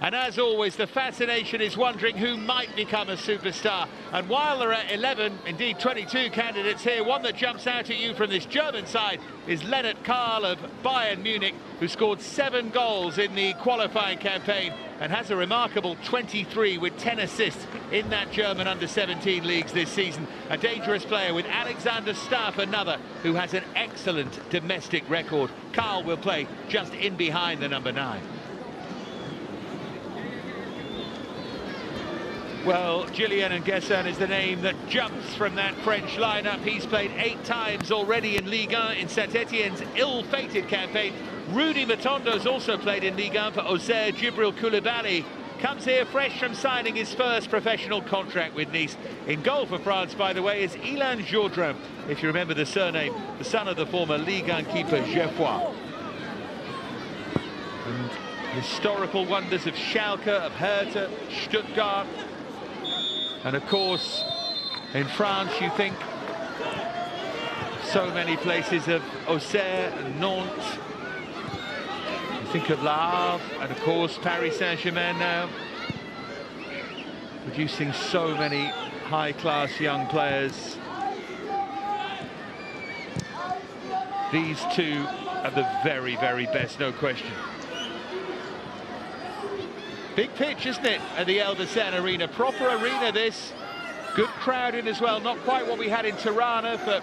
And as always, the fascination is wondering who might become a superstar. And while there are 11, indeed 22 candidates here, one that jumps out at you from this German side is Lennart Karl of Bayern Munich, who scored 7 goals in the qualifying campaign and has a remarkable 23 with 10 assists in that German under-17 leagues this season. A dangerous player with Alexander Staff, another who has an excellent domestic record. Karl will play just in behind the number 9. Well, Julien Nguessan is the name that jumps from that French lineup. He's played 8 times already in Ligue 1 in Saint-Etienne's ill-fated campaign. Rudy Matondo's also played in Ligue 1 for Auxerre. Djibril Koulibaly comes here fresh from signing his first professional contract with Nice. In goal for France, by the way, is Ilan Jourdain, if you remember the surname, the son of the former Ligue 1 keeper Geoffroy. And historical wonders of Schalke, of Hertha, Stuttgart. And of course, in France, you think so many places of Auxerre and Nantes. You think of Le Havre, and of course, Paris Saint-Germain now. Producing so many high-class young players. These two are the very, very best, no question. Big pitch, isn't it, at the Elbasan Arena? Proper arena, this. Good crowd in as well. Not quite what we had in Tirana for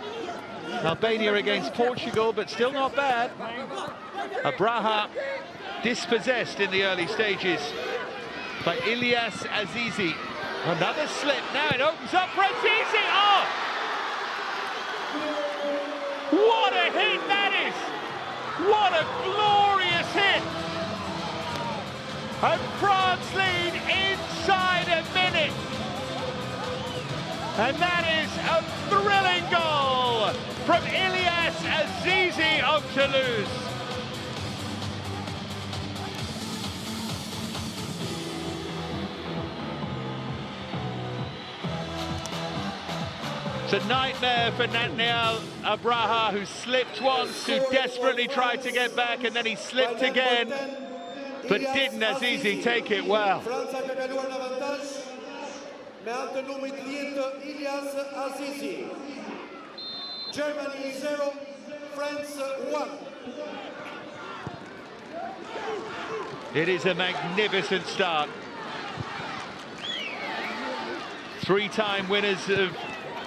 Albania against Portugal, but still not bad. Abraha dispossessed in the early stages by Ilyas Azizi. Another slip. Now it opens up for Azizi. Oh! What a hit that is! What a glorious hit! And France lead inside a minute. And that is a thrilling goal from Ilyas Azizi of Toulouse. It's a nightmare for Natniel Abraha, who slipped once, who desperately tried to get back, and then he slipped again. But didn't Azizi take it well? France avait perdu un avantage, mais entre nous Ilyas Azizi. Germany 0, France 1. It is a magnificent start. 3-time winners of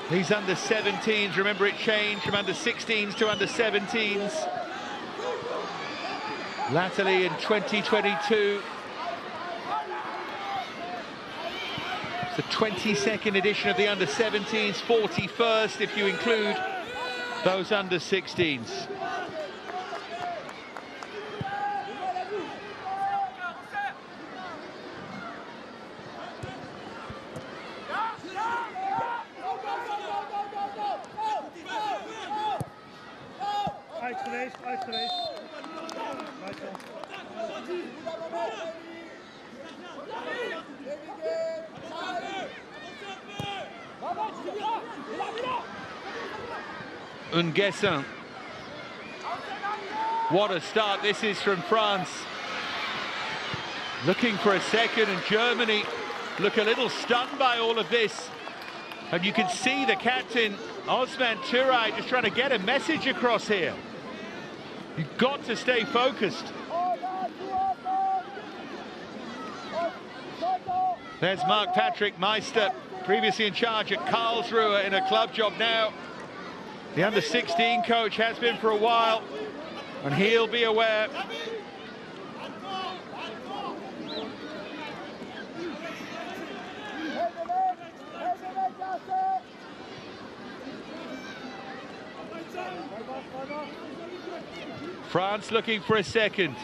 these under-17s. Remember, it changed from under-16s to under-17s. Latterly in 2022. It's the 22nd edition of the under-17s, 41st if you include those under-16s. Nguessan. What a start this is from France. Looking for a second, and Germany look a little stunned by all of this. And you can see the captain, Osman Turay, just trying to get a message across here. You've got to stay focused. There's Marc-Patrick Meister, previously in charge at Karlsruhe in a club job now. The under-16 coach has been for a while, and he'll be aware. France looking for a second.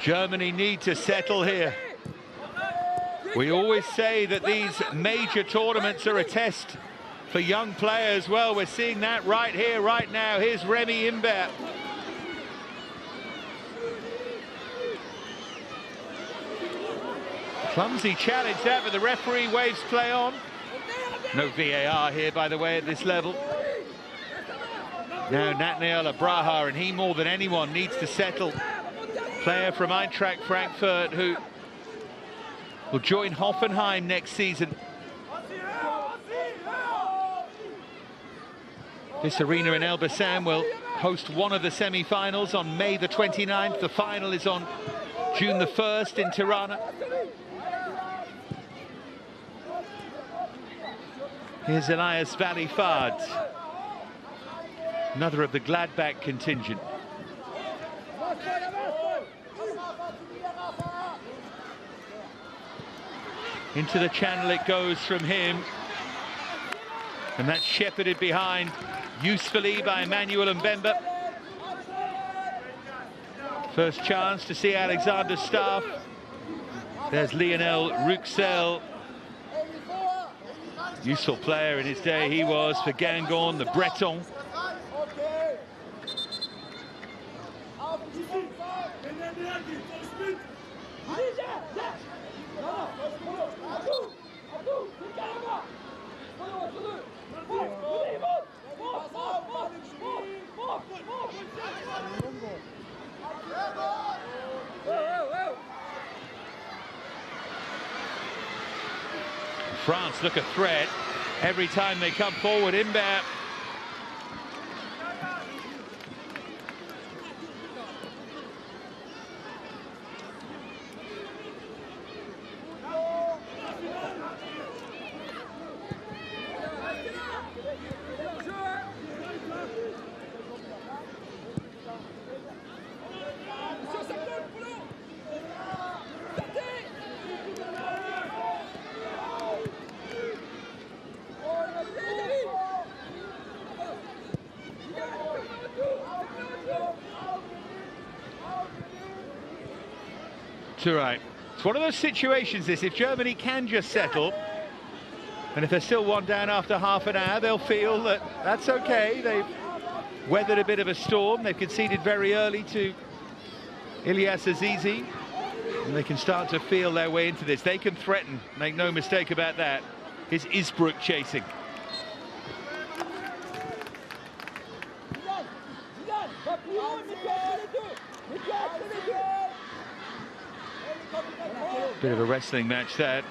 Germany need to settle here. We always say that these major tournaments are a test for young players. Well, we're seeing that right here, right now. Here's Remy Imbert. Clumsy challenge there, but the referee waves play on. No VAR here, by the way, at this level. Now Nathaniel Braha, and he more than anyone needs to settle. Player from Eintracht Frankfurt who will join Hoffenheim next season. This arena in Elbasan will host one of the semi-finals on May the 29th. The final is on June the 1st in Tirana. Here's Elias Valifard, another of the Gladbach contingent. Into the channel it goes from him. And that's shepherded behind usefully by Emmanuel Mbemba. First chance to see Alexander Staff. There's Lionel Ruxel. Useful player in his day he was for Guingamp, the Breton. France look a threat every time they come forward. Imbert. Right. It's one of those situations, this, if Germany can just settle, and if they're still one down after half an hour, they'll feel that that's okay. They've weathered a bit of a storm. They've conceded very early to Ilyas Azizi, and they can start to feel their way into this. They can threaten, make no mistake about that. Here's Isbrook chasing. Bit of a wrestling match that.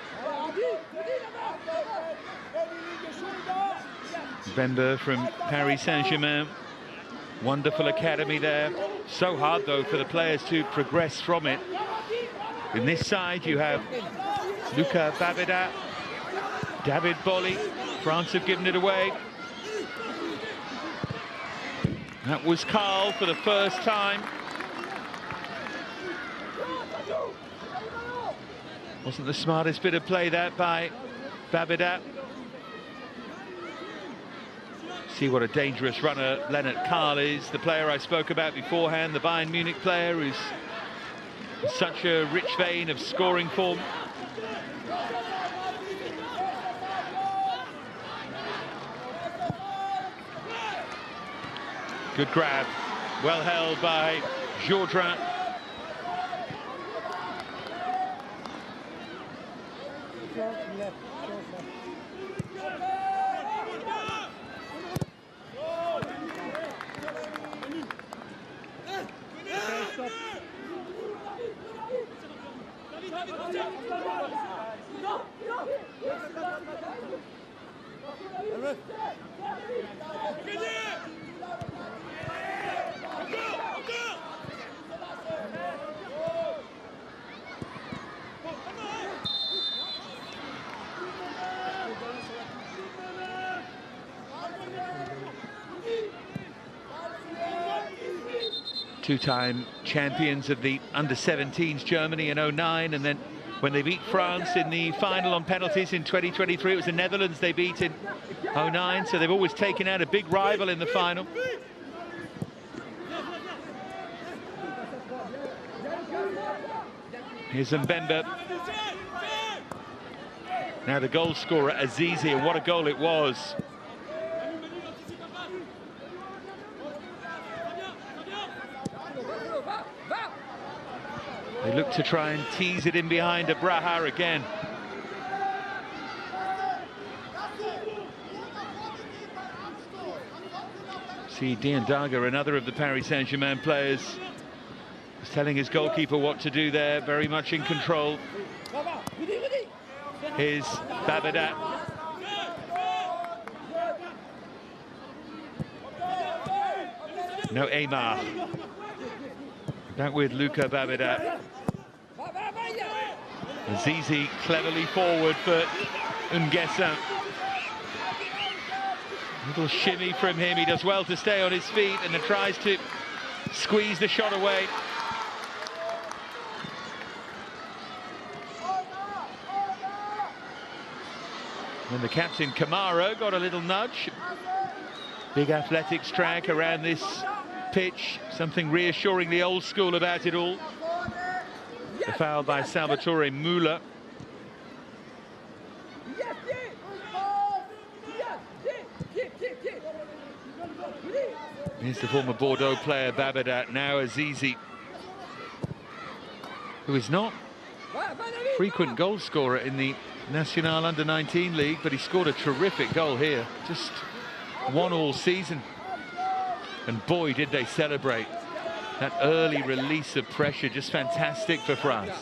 Bemba from Paris Saint-Germain. Wonderful academy there. So hard, though, for the players to progress from it. In this side, you have Luca Babida, David Bolly. France have given it away. That was Carl for the first time. Wasn't the smartest bit of play that by Babida. See what a dangerous runner Lennart Karl is, the player I spoke about beforehand, the Bayern Munich player who's such a rich vein of scoring form. Good grab, well held by Jourdain. Two-time champions of the under-17s, Germany in '09, and then when they beat France in the final on penalties in 2023, it was the Netherlands they beat in '09, so they've always taken out a big rival in the final. Here's Mbemba. Now the goal scorer, Azizi, and what a goal it was. They look to try and tease it in behind Braha again. See, Diandaga, another of the Paris Saint-Germain players, is telling his goalkeeper what to do there, very much in control. Here's Babadat. No Aymar. Back with Luca Babadat. Azizi cleverly forward for Nguessin. Little shimmy from him. He does well to stay on his feet and then tries to squeeze the shot away. And the captain Kamara got a little nudge. Big athletic strike around this pitch. Something reassuringly old school about it all. The foul by Salvatore Müller. Here's the former Bordeaux player Babadat, now Azizi, who is not a frequent goal scorer in the National Under-19 League, but he scored a terrific goal here. Just one all season. And boy, did they celebrate. That early release of pressure, just fantastic for France.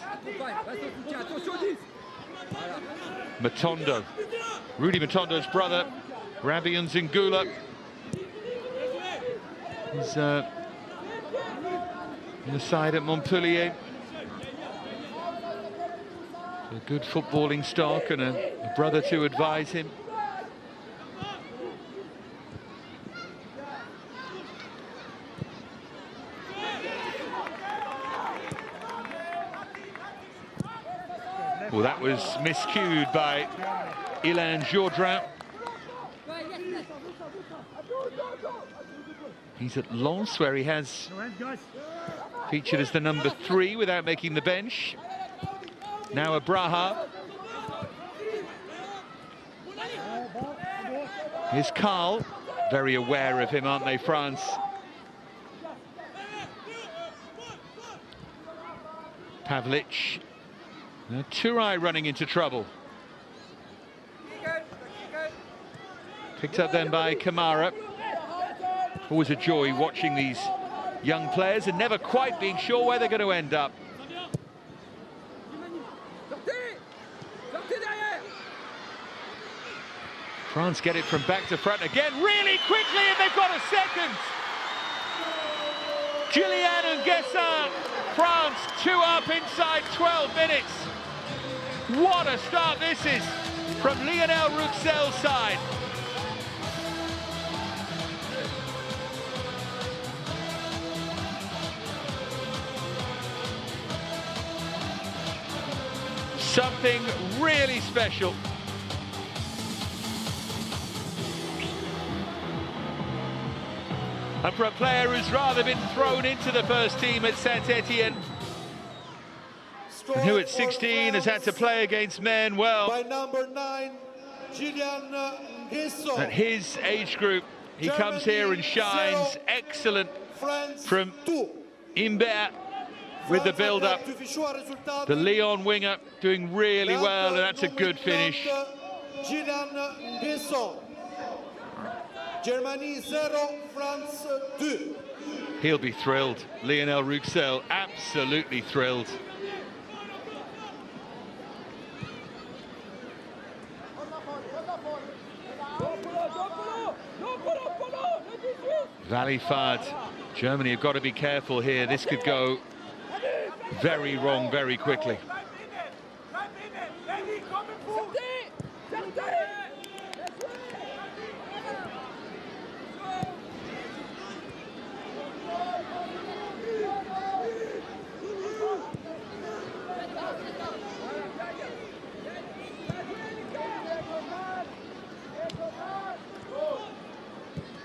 Matondo, Rudy Matondo's brother, Rabian Zingula. He's in the side at Montpellier. A good footballing stock and a brother to advise him. Well, that was miscued by Ilan Jourdain. He's at Lens, where he has featured as the number 3 without making the bench. Now Braha. Here's Karl. Very aware of him, aren't they, France? Pavlic. Now Turay running into trouble. Picked up then by Kamara. Always a joy watching these young players and never quite being sure where they're going to end up. France get it from back to front again, really quickly, and they've got a second. Julian Nguessin, France 2 up inside 12 minutes. What a start this is from Lionel Rouxel's side. Something really special. And for a player who's rather been thrown into the first team at Saint-Etienne, and who at 16 has had to play against men, well, by number 9, Julian Nguessin. at his age group, he Germany comes here and shines. 0, excellent France from 2. Imbert with the build-up. The Lyon winger doing really well, and that's a good finish. Julian Nguessin. Germany 0, France 2. He'll be thrilled. Lionel Rouxel, absolutely thrilled. Valifard. Germany have got to be careful here. This could go very wrong very quickly.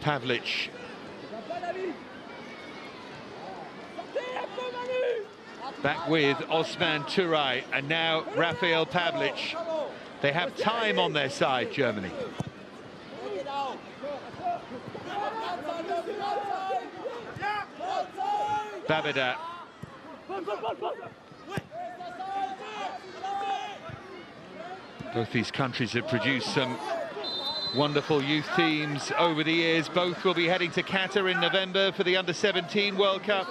Pavlic. Back with Osman Turay, and now Rafael Pavlic. They have time on their side, Germany. Babadat. Both these countries have produced some wonderful youth teams over the years. Both will be heading to Qatar in November for the Under-17 World Cup.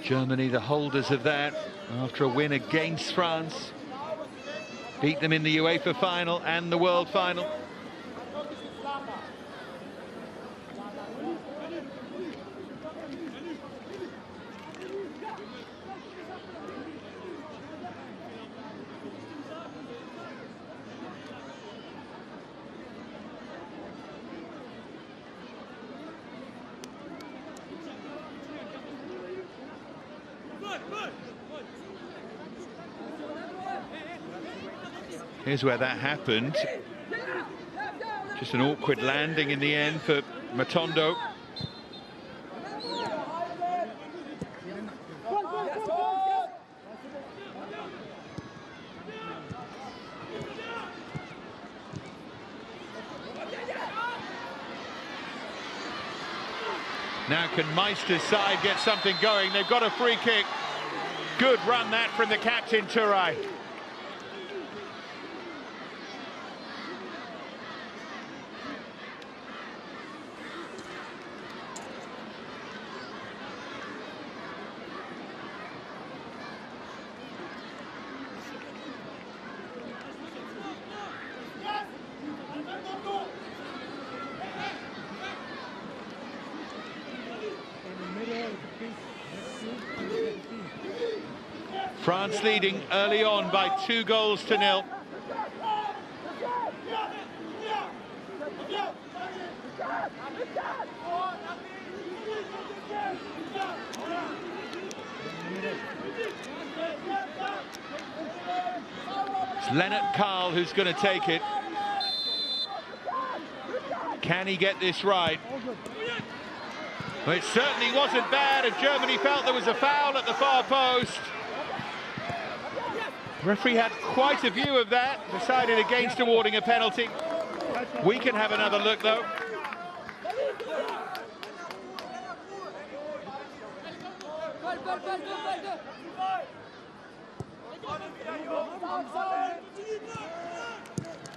Germany, the holders of that, after a win against France. Beat them in the UEFA final and the World final. Here's where that happened. Just an awkward landing in the end for Matondo. Now can Meister's side get something going? They've got a free kick. Good run that from the captain, Turay. France leading early on by 2-0. It's Lennart Karl who's going to take it. Can he get this right? Well, it certainly wasn't bad, and Germany felt there was a foul at the far post. The referee had quite a view of that, decided against awarding a penalty. We can have another look, though.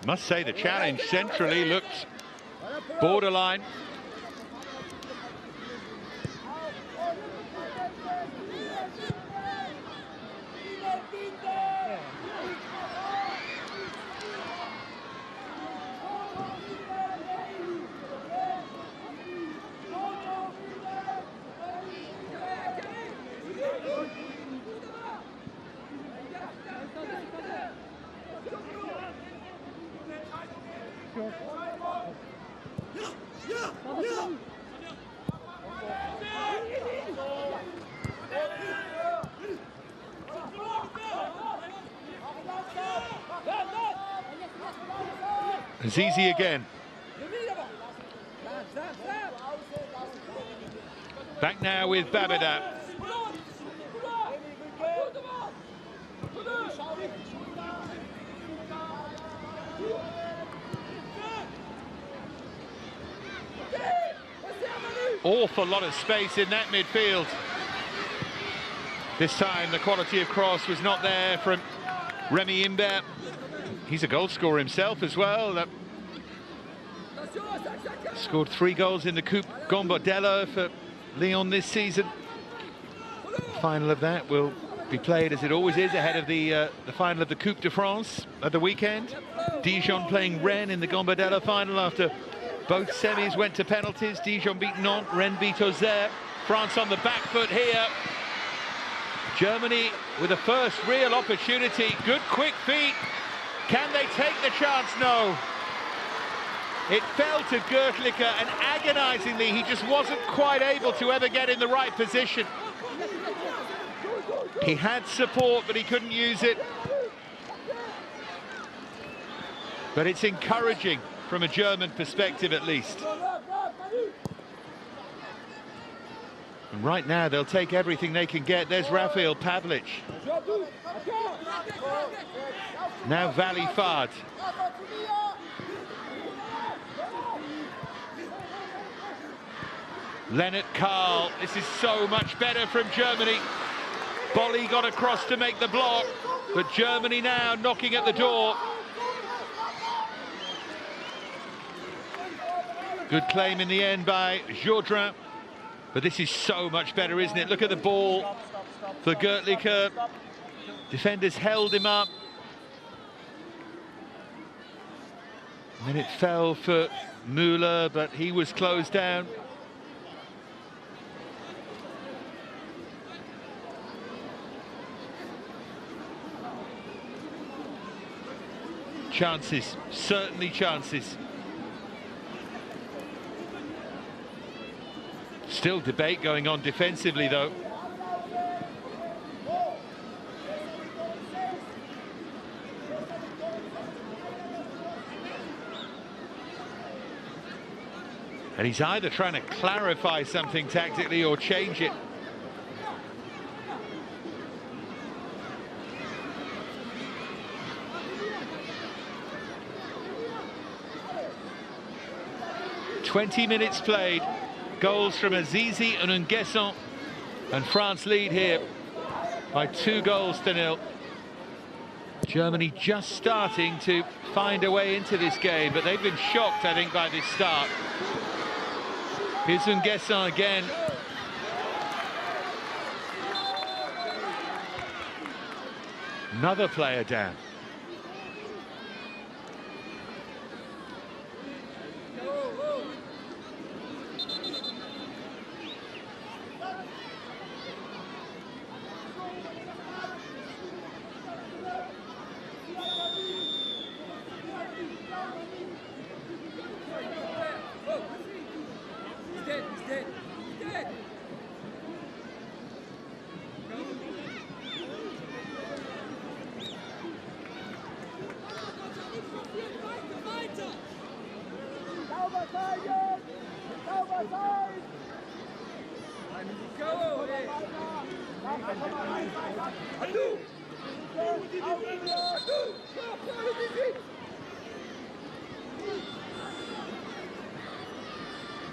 Must say the challenge centrally looked borderline. Azizi again. Back now with Babida. Awful lot of space in that midfield. This time the quality of cross was not there from Remy Imbert. He's a goal scorer himself as well. Scored 3 goals in the Coupe Gambardella for Lyon this season. The final of that will be played, as it always is, ahead of the final of the Coupe de France at the weekend. Dijon playing Rennes in the Gambardella final after both semis went to penalties. Dijon beat Nantes, Rennes beat Auxerre. France on the back foot here. Germany with a first real opportunity. Good quick feet. Can they take the chance? No. It fell to Gertlicke, and agonizingly he just wasn't quite able to ever get in the right position. He had support, but he couldn't use it. But it's encouraging from a German perspective, at least. And right now, they'll take everything they can get. There's Rafael Pavlic. Now Valley Fard. Lennart Karl. This is so much better from Germany. Bolly got across to make the block, but Germany now knocking at the door. Good claim in the end by Jourdain. But this is so much better, isn't it? Look at the ball for Gertlicher. Defenders held him up. And then it fell for Müller, but he was closed down. Chances, certainly chances. Still debate going on defensively, though. And he's either trying to clarify something tactically or change it. "20 minutes played, goals from Azizi and Nguesson, and France lead here by 2-0. Germany just starting to find a way into this game, but they've been shocked, I think, by this start. Here's Nguesson again. Another player down.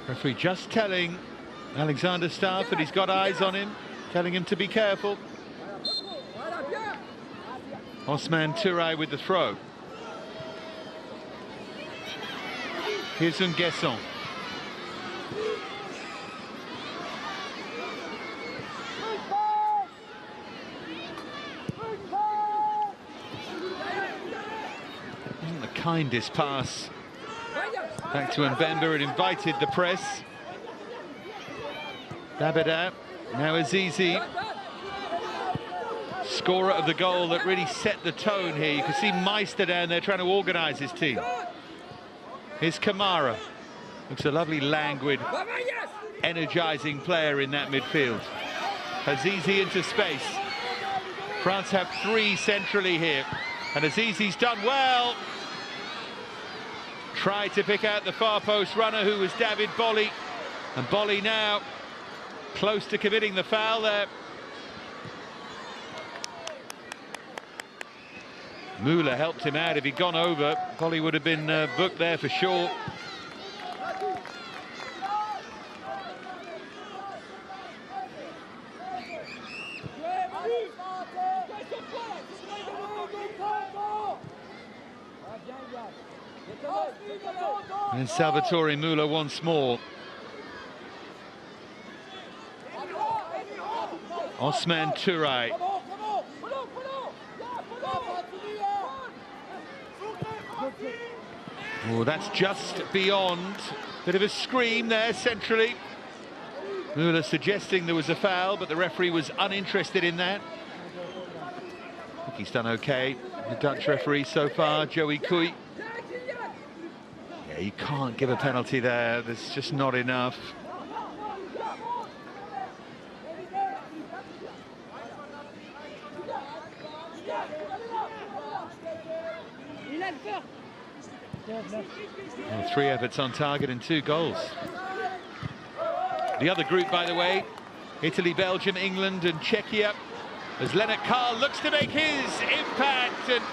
Referee just telling Alexander Staff that he's got eyes on him, telling him to be careful. Osman Touray with the throw. Here's Nguesson. Isn't the kindest pass back to Mbemba. It invited the press. Babada, now Azizi, scorer of the goal that really set the tone here. You can see Meister down there trying to organise his team. Here's Kamara. Looks a lovely, languid, energising player in that midfield. Azizi into space. France have 3 centrally here, and Azizi's done well. Tried to pick out the far post runner, who was David Bolly, and Bolly now close to committing the foul there. Müller helped him out. If he'd gone over, Bolly would have been booked there for sure. And Salvatore Müller once more. Osman Touray. Oh, that's just beyond. Bit of a scream there centrally. Müller suggesting there was a foul, but the referee was uninterested in that. I think he's done okay. The Dutch referee so far, Joey Cui. Yeah, you can't give a penalty there. There's just not enough. Well, 3 efforts on target and 2 goals. The other group, by the way, Italy, Belgium, England and Czechia, as Lennart Karl looks to make his impact, and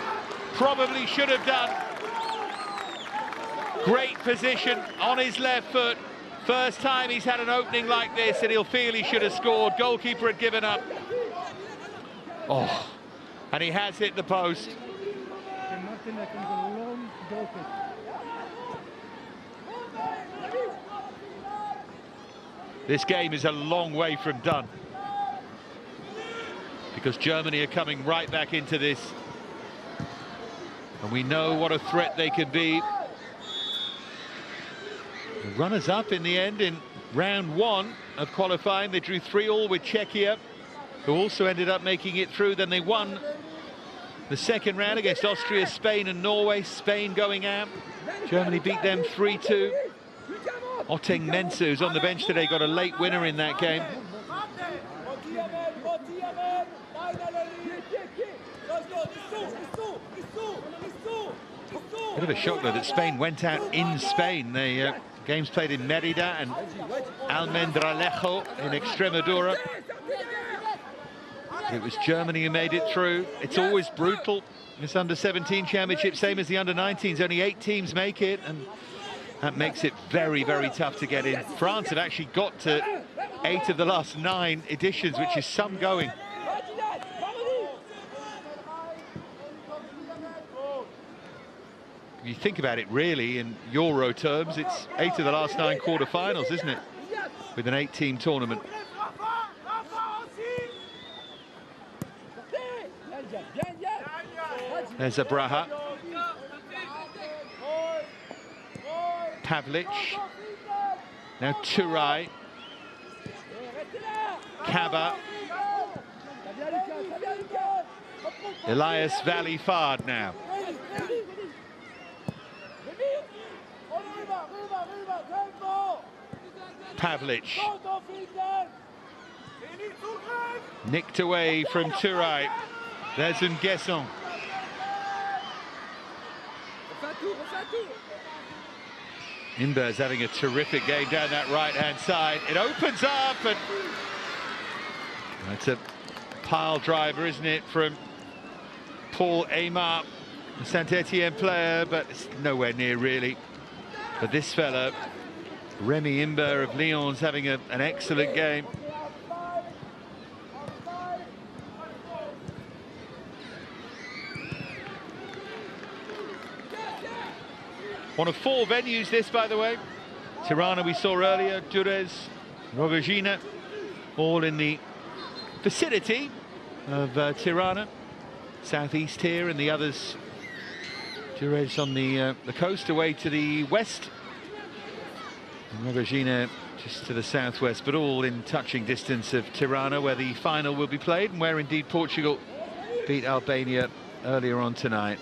probably should have done. Great position on his left foot. First time he's had an opening like this, and he'll feel he should have scored. Goalkeeper had given up. Oh, and he has hit the post. This game is a long way from done, because Germany are coming right back into this, and we know what a threat they could be. The runners-up in the end in round 1 of qualifying, they drew 3-3 with Czechia, who also ended up making it through. Then they won the second round against Austria, Spain and Norway. Spain going out. Germany beat them 3-2. Oteng Mensah, who's on the bench today, got a late winner in that game. Bit of a shock though that Spain went out in Spain. The games played in Merida and Almendralejo in Extremadura. It was Germany who made it through. It's always brutal, this under-17 championship, same as the under-19s. Only 8 teams make it, and that makes it very, very tough to get in. France have actually got to 8 of the last 9 editions, which is some going. If you think about it, really, in Euro terms, it's 8 of the last 9 quarter-finals, isn't it? With an 8-team tournament. There's Abraha. Pavlic. Now Turai. Kaba. Elias Valley-Fard now. Pavlic. Nicked away from Turai. There's Nguesson. Imber's having a terrific game down that right-hand side. It opens up, and it's a pile driver, isn't it, from Paul Aymar, the Saint-Etienne player, but it's nowhere near really. But this fella, Remy Imber of Lyon's having an excellent game. One of 4 venues this, by the way. Tirana we saw earlier, Durrës, Rogojina, all in the vicinity of Tirana, southeast here, and the others, Durrës on the coast away to the west, and Rogojina just to the southwest, but all in touching distance of Tirana, where the final will be played, and where indeed Portugal beat Albania earlier on tonight.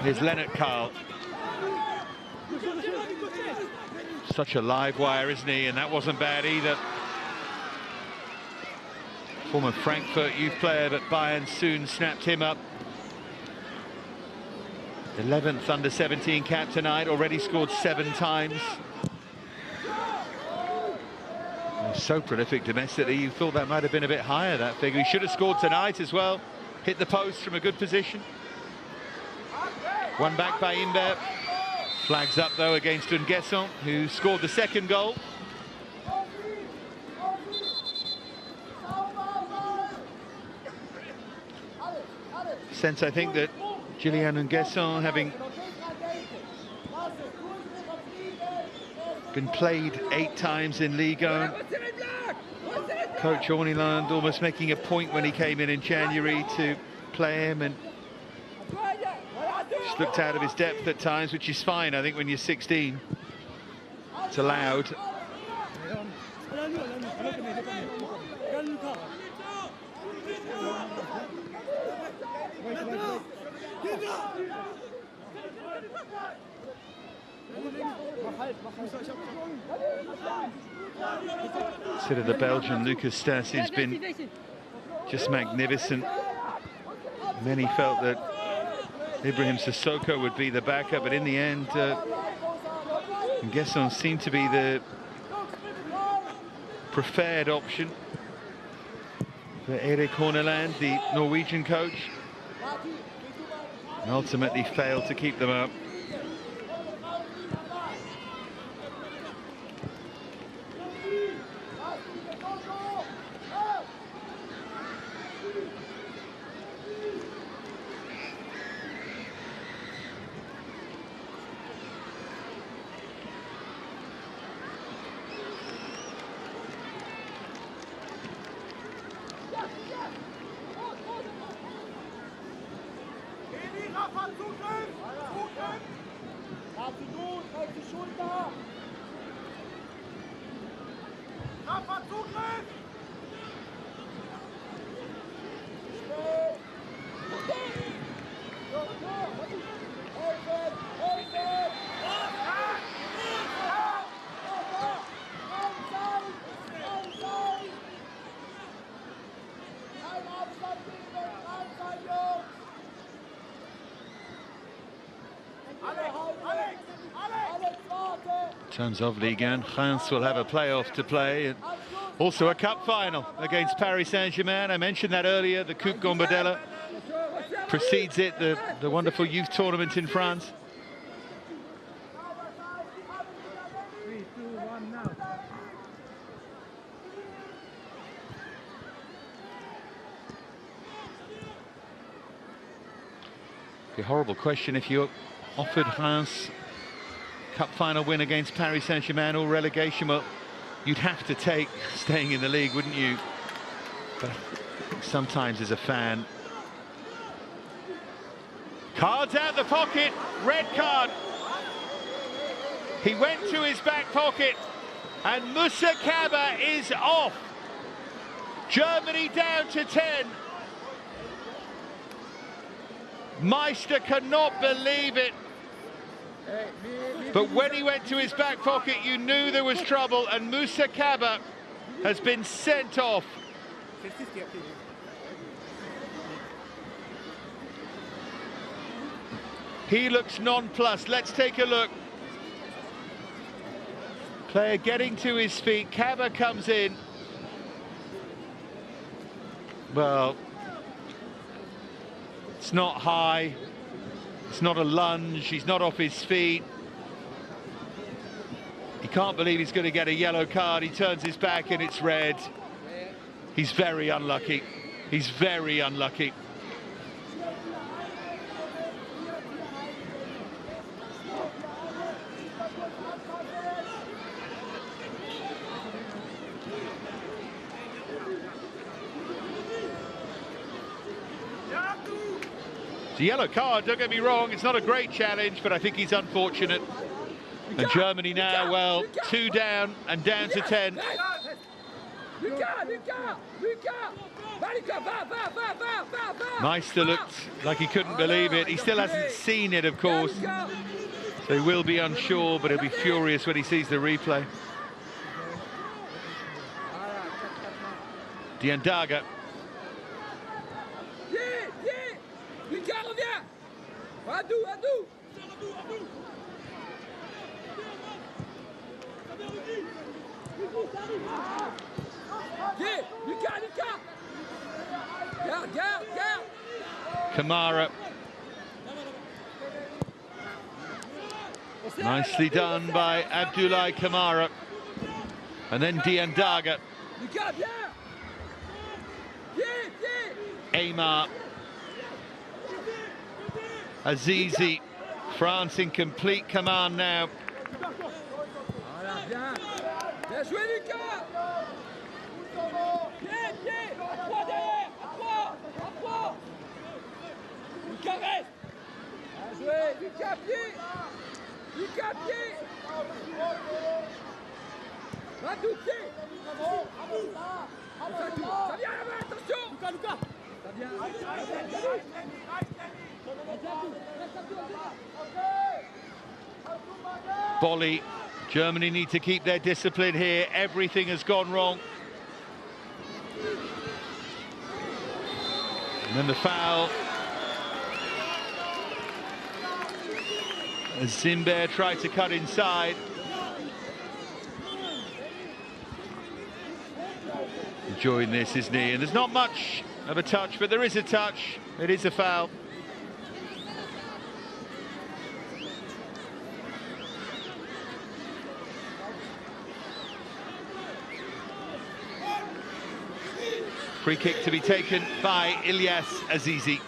Here's Lennart Karl. Such a live wire, isn't he? And that wasn't bad either. Former Frankfurt youth player, but Bayern soon snapped him up. 11th under-17 cap tonight, already scored 7 times. So prolific domestically, you thought that might have been a bit higher, that figure. He should have scored tonight as well. Hit the post from a good position. One back by Imber. Flags up though against Nguesson, who scored the second goal. Sense, I think, that Julian Nguesson, having been played 8 times in Ligue 1, Coach Orniland almost making a point when he came in January to play him, and just looked out of his depth at times, which is fine, I think, when you're 16. It's allowed. Consider the Belgian Lucas Stas has been just magnificent. Many felt that Ibrahim Sissoko would be the backup, but in the end, Gesson seemed to be the preferred option for Erik Horneland, the Norwegian coach, and ultimately failed to keep them up. In terms of Ligue 1, France will have a playoff to play, and also a cup final against Paris Saint-Germain. I mentioned that earlier. The Coupe Gambardella precedes it, the wonderful youth tournament in France. A horrible question if you offered France cup final win against Paris Saint-Germain or relegation. Well, you'd have to take staying in the league, wouldn't you? But sometimes as a fan, cards out the pocket, red card. He went to his back pocket and Moussa Kaba is off. Germany down to 10. Meister cannot believe it. But when he went to his back pocket, you knew there was trouble, and Moussa Kaba has been sent off. He looks nonplussed. Let's take a look. Player getting to his feet. Kaba comes in. Well, it's not high. It's not a lunge, he's not off his feet. He can't believe he's going to get a yellow card. He turns his back and it's red. He's very unlucky. He's very unlucky. The yellow card, don't get me wrong, it's not a great challenge, but I think he's unfortunate. And Germany now, well, 2 down and down to 10. Meister looked like he couldn't believe it. He still hasn't seen it, of course. So he will be unsure, but he'll be furious when he sees the replay. Diandaga. Kamara. Nicely done by Abdoulaye Kamara. And then Diandaga. Aymar. Azizi. France in complete command now. Volley. Germany need to keep their discipline here. Everything has gone wrong. And then the foul As Zimber tried to cut inside. Enjoying this, isn't he? And there's not much of a touch, but there is a touch. It is a foul. Free kick to be taken by Ilyas Azizi.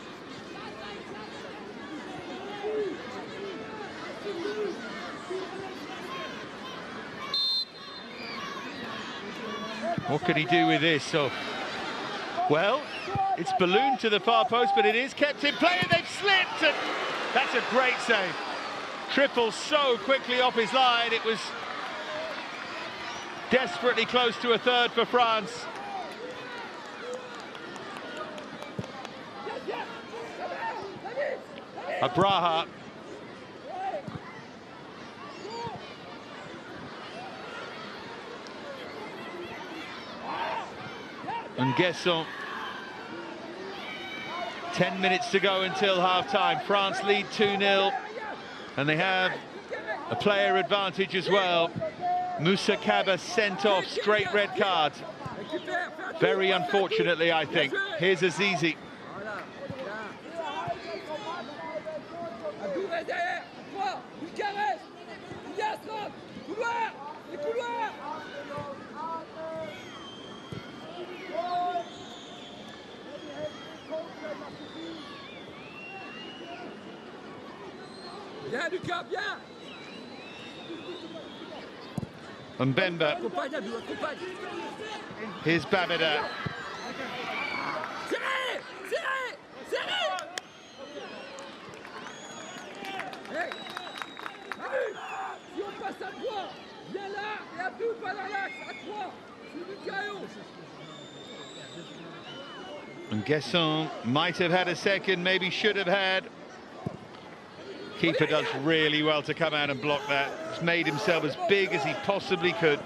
What could he do with this? So, well, it's ballooned to the far post, but it is kept in play, and they've slipped, and that's a great save. Triple so quickly off his line, it was desperately close to a third for France. Abraha. And Guesson. 10 minutes to go until half-time. France lead 2-0, and they have a player advantage as well. Moussa Kaba sent off, straight red card. Very unfortunately, I think. Here's Azizi. Bien, Lucas, bien. Mbemba. Here's Babida. Serrez, serrez, serrez. Hey, Marie, si on passe à 3, viens là et Abdou pas dans l'axe, à 3. C'est du chaos. And Guesson might have had a second, maybe should have had. Keeper does really well to come out and block that. He's made himself as big as he possibly could.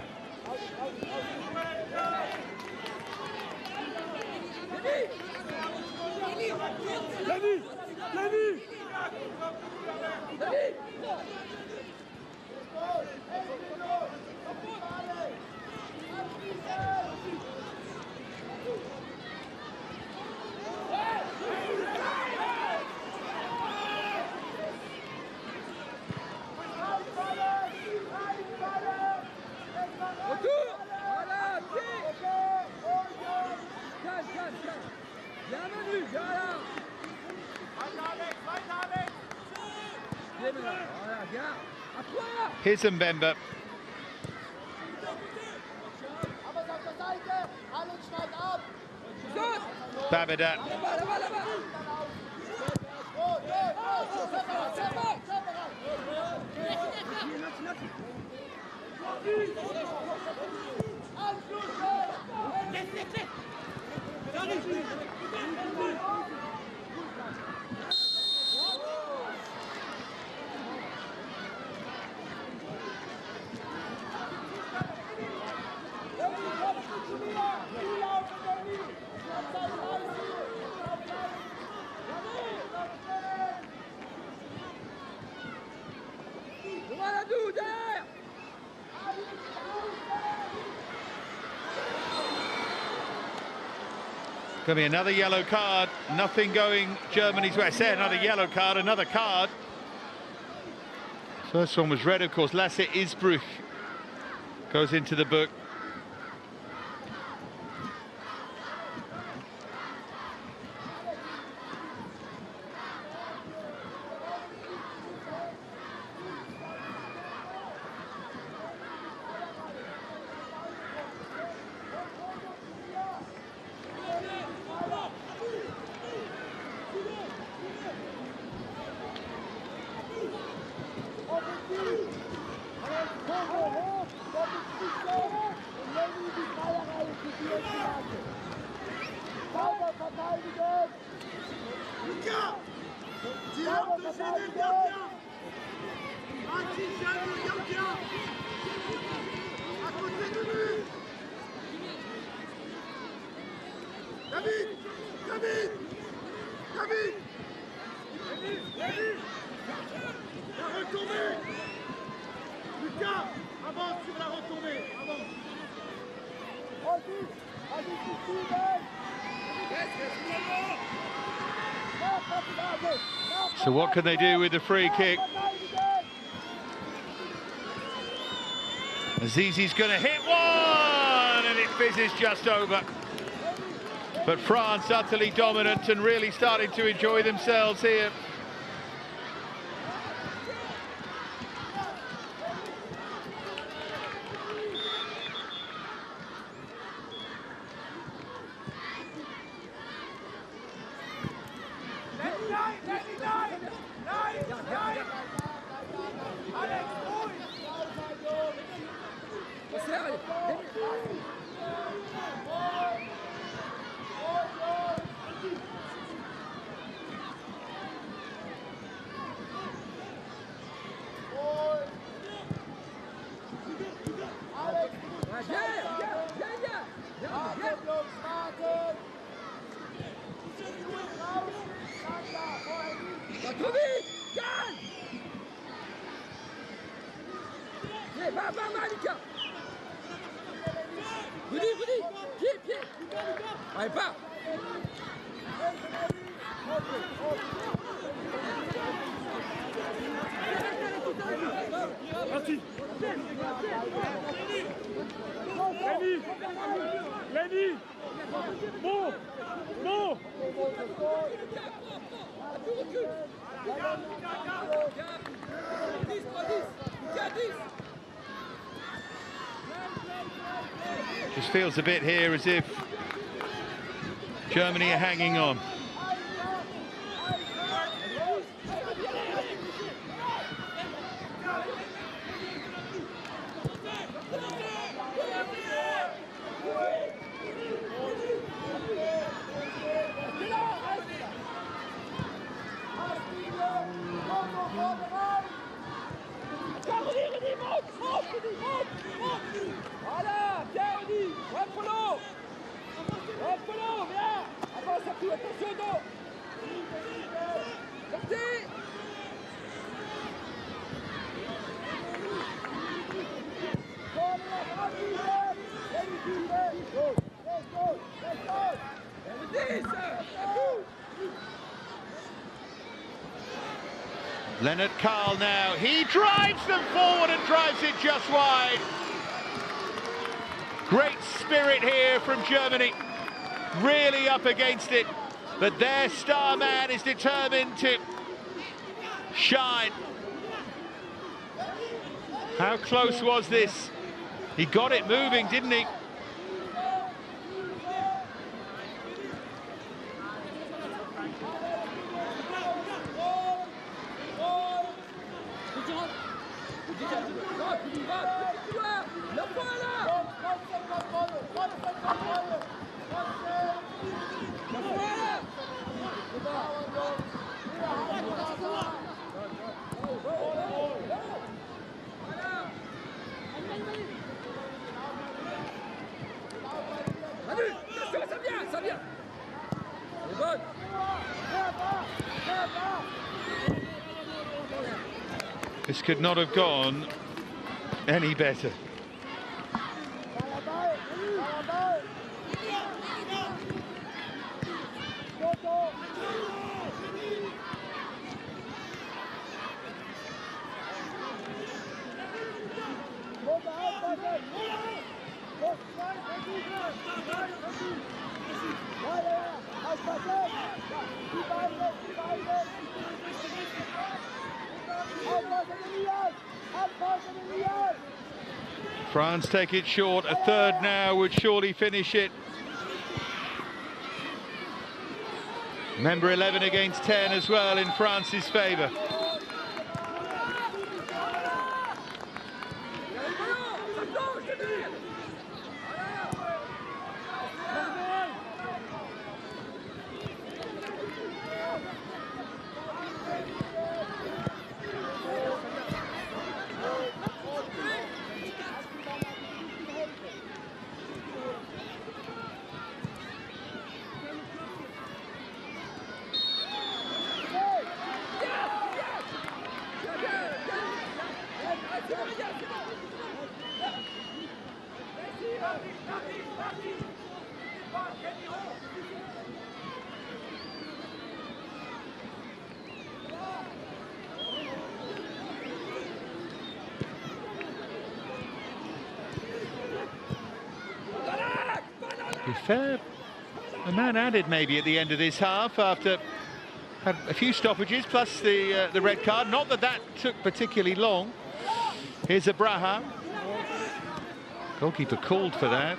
Here's Mbemba. Babida. Going to be another yellow card. Nothing going Germany's way. I say another yellow card, another card. First one was red, of course. Lasse Isbruch goes into the book. David, So what can they do with the free kick? Azizi's going to hit one, and it fizzes just over. But France utterly dominant and really starting to enjoy themselves here. Allez, pas. Merci. Lenny. Bon. Bon. Just feels a bit here as if Germany are hanging on. Voilà, bien Rudy, reprenons. Reprenons, viens. Avance à tout, attention, non. Sortez. Leonard Karl now, he drives them forward and drives it just wide. Great spirit here from Germany, really up against it, but their star man is determined to shine. How close was this? He got it moving, didn't he? This could not have gone any better. France take it short. A third now would surely finish it. Remember, 11 against 10 as well in France's favour. Be fair, a man added maybe at the end of this half after had a few stoppages plus the red card. Not that that took particularly long. Here's Abraham. Goalkeeper called for that.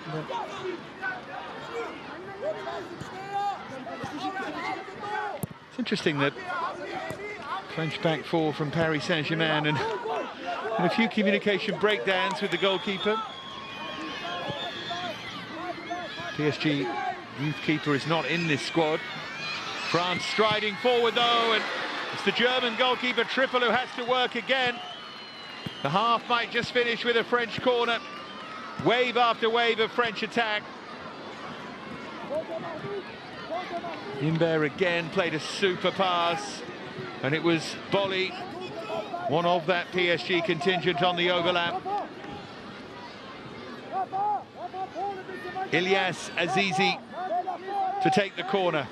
It's interesting that French back four from Paris Saint-Germain and a few communication breakdowns with the goalkeeper. PSG youth keeper is not in this squad. France striding forward though, and it's the German goalkeeper Triple who has to work again. The half might just finish with a French corner. Wave after wave of French attack. Imbert again played a super pass, and it was Bolly, one of that PSG contingent on the overlap. Ilyas Azizi to take the corner.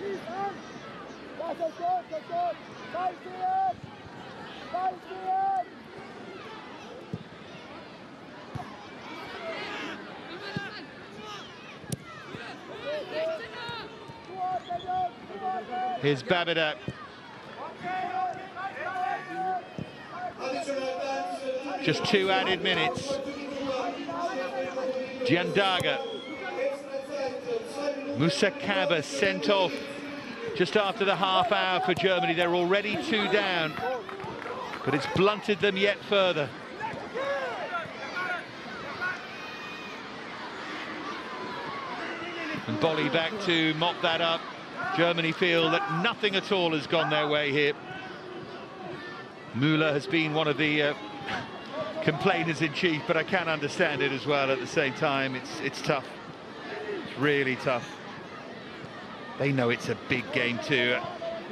Here's Babida. Just 2 added minutes. Giandaga. Moussa Kaba sent off just after the half hour for Germany. They're already 2 down, but it's blunted them yet further. And Bolly back to mop that up. Germany feel that nothing at all has gone their way here. Müller has been one of the complainers in chief, but I can understand it as well at the same time. It's tough. It's really tough. They know it's a big game too.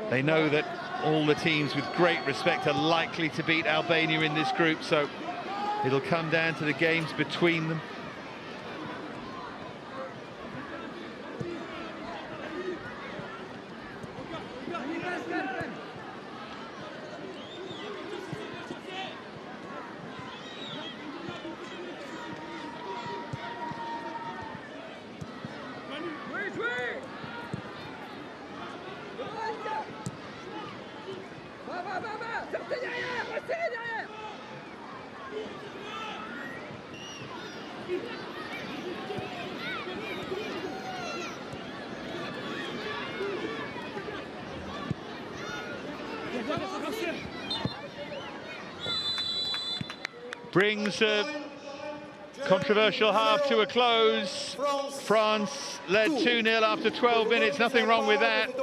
They know that all the teams with great respect are likely to beat Albania in this group, so it'll come down to the games between them. Brings a controversial half to a close. France led 2-0 after 12 minutes, nothing wrong with that.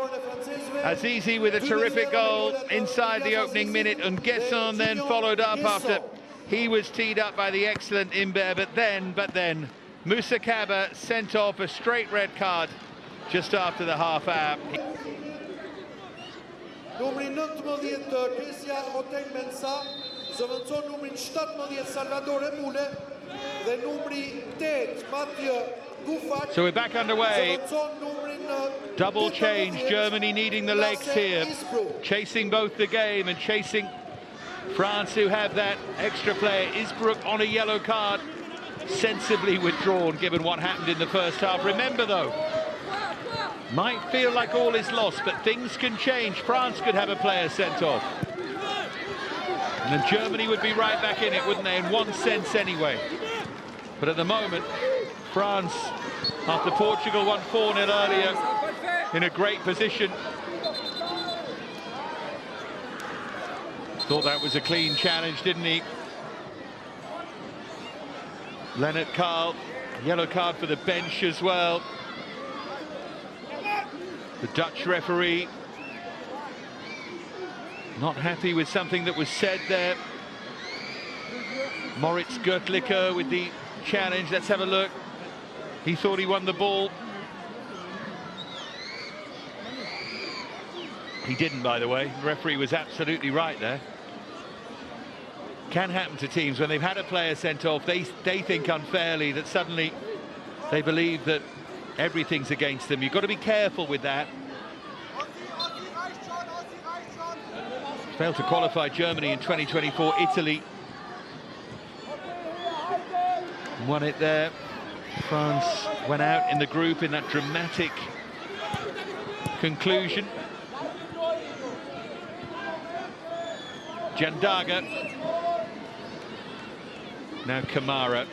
Azizi with a terrific goal inside the opening minute, and Guesson then followed up after he was teed up by the excellent Imbert, but then Moussa Kaba sent off a straight red card just after the half hour. Numri 19 Kesia Oteng Mensah, zëvendëson numrin 17 Salvatore Mule dhe numri 8 Mathieu Gouffat. So we're back underway. Double change, Germany needing the legs here, chasing both the game and chasing France, who have that extra player. Isbrook on a yellow card, sensibly withdrawn given what happened in the first half. Remember though, might feel like all is lost, but things can change. France could have a player sent off, and then Germany would be right back in it, wouldn't they, in one sense anyway. But at the moment, France, after Portugal won 4-0 earlier, in a great position. Thought that was a clean challenge, didn't he? Leonard Carl, yellow card for the bench as well. The Dutch referee not happy with something that was said there. Moritz Göttlicher with the challenge. Let's have a look. He thought he won the ball. He didn't, by the way. The referee was absolutely right there. Can happen to teams when they've had a player sent off. They think unfairly that suddenly they believe that everything's against them. You've got to be careful with that. Failed to qualify Germany in 2024, Italy won it there. France went out in the group in that dramatic conclusion. Jandaga, now Kamara.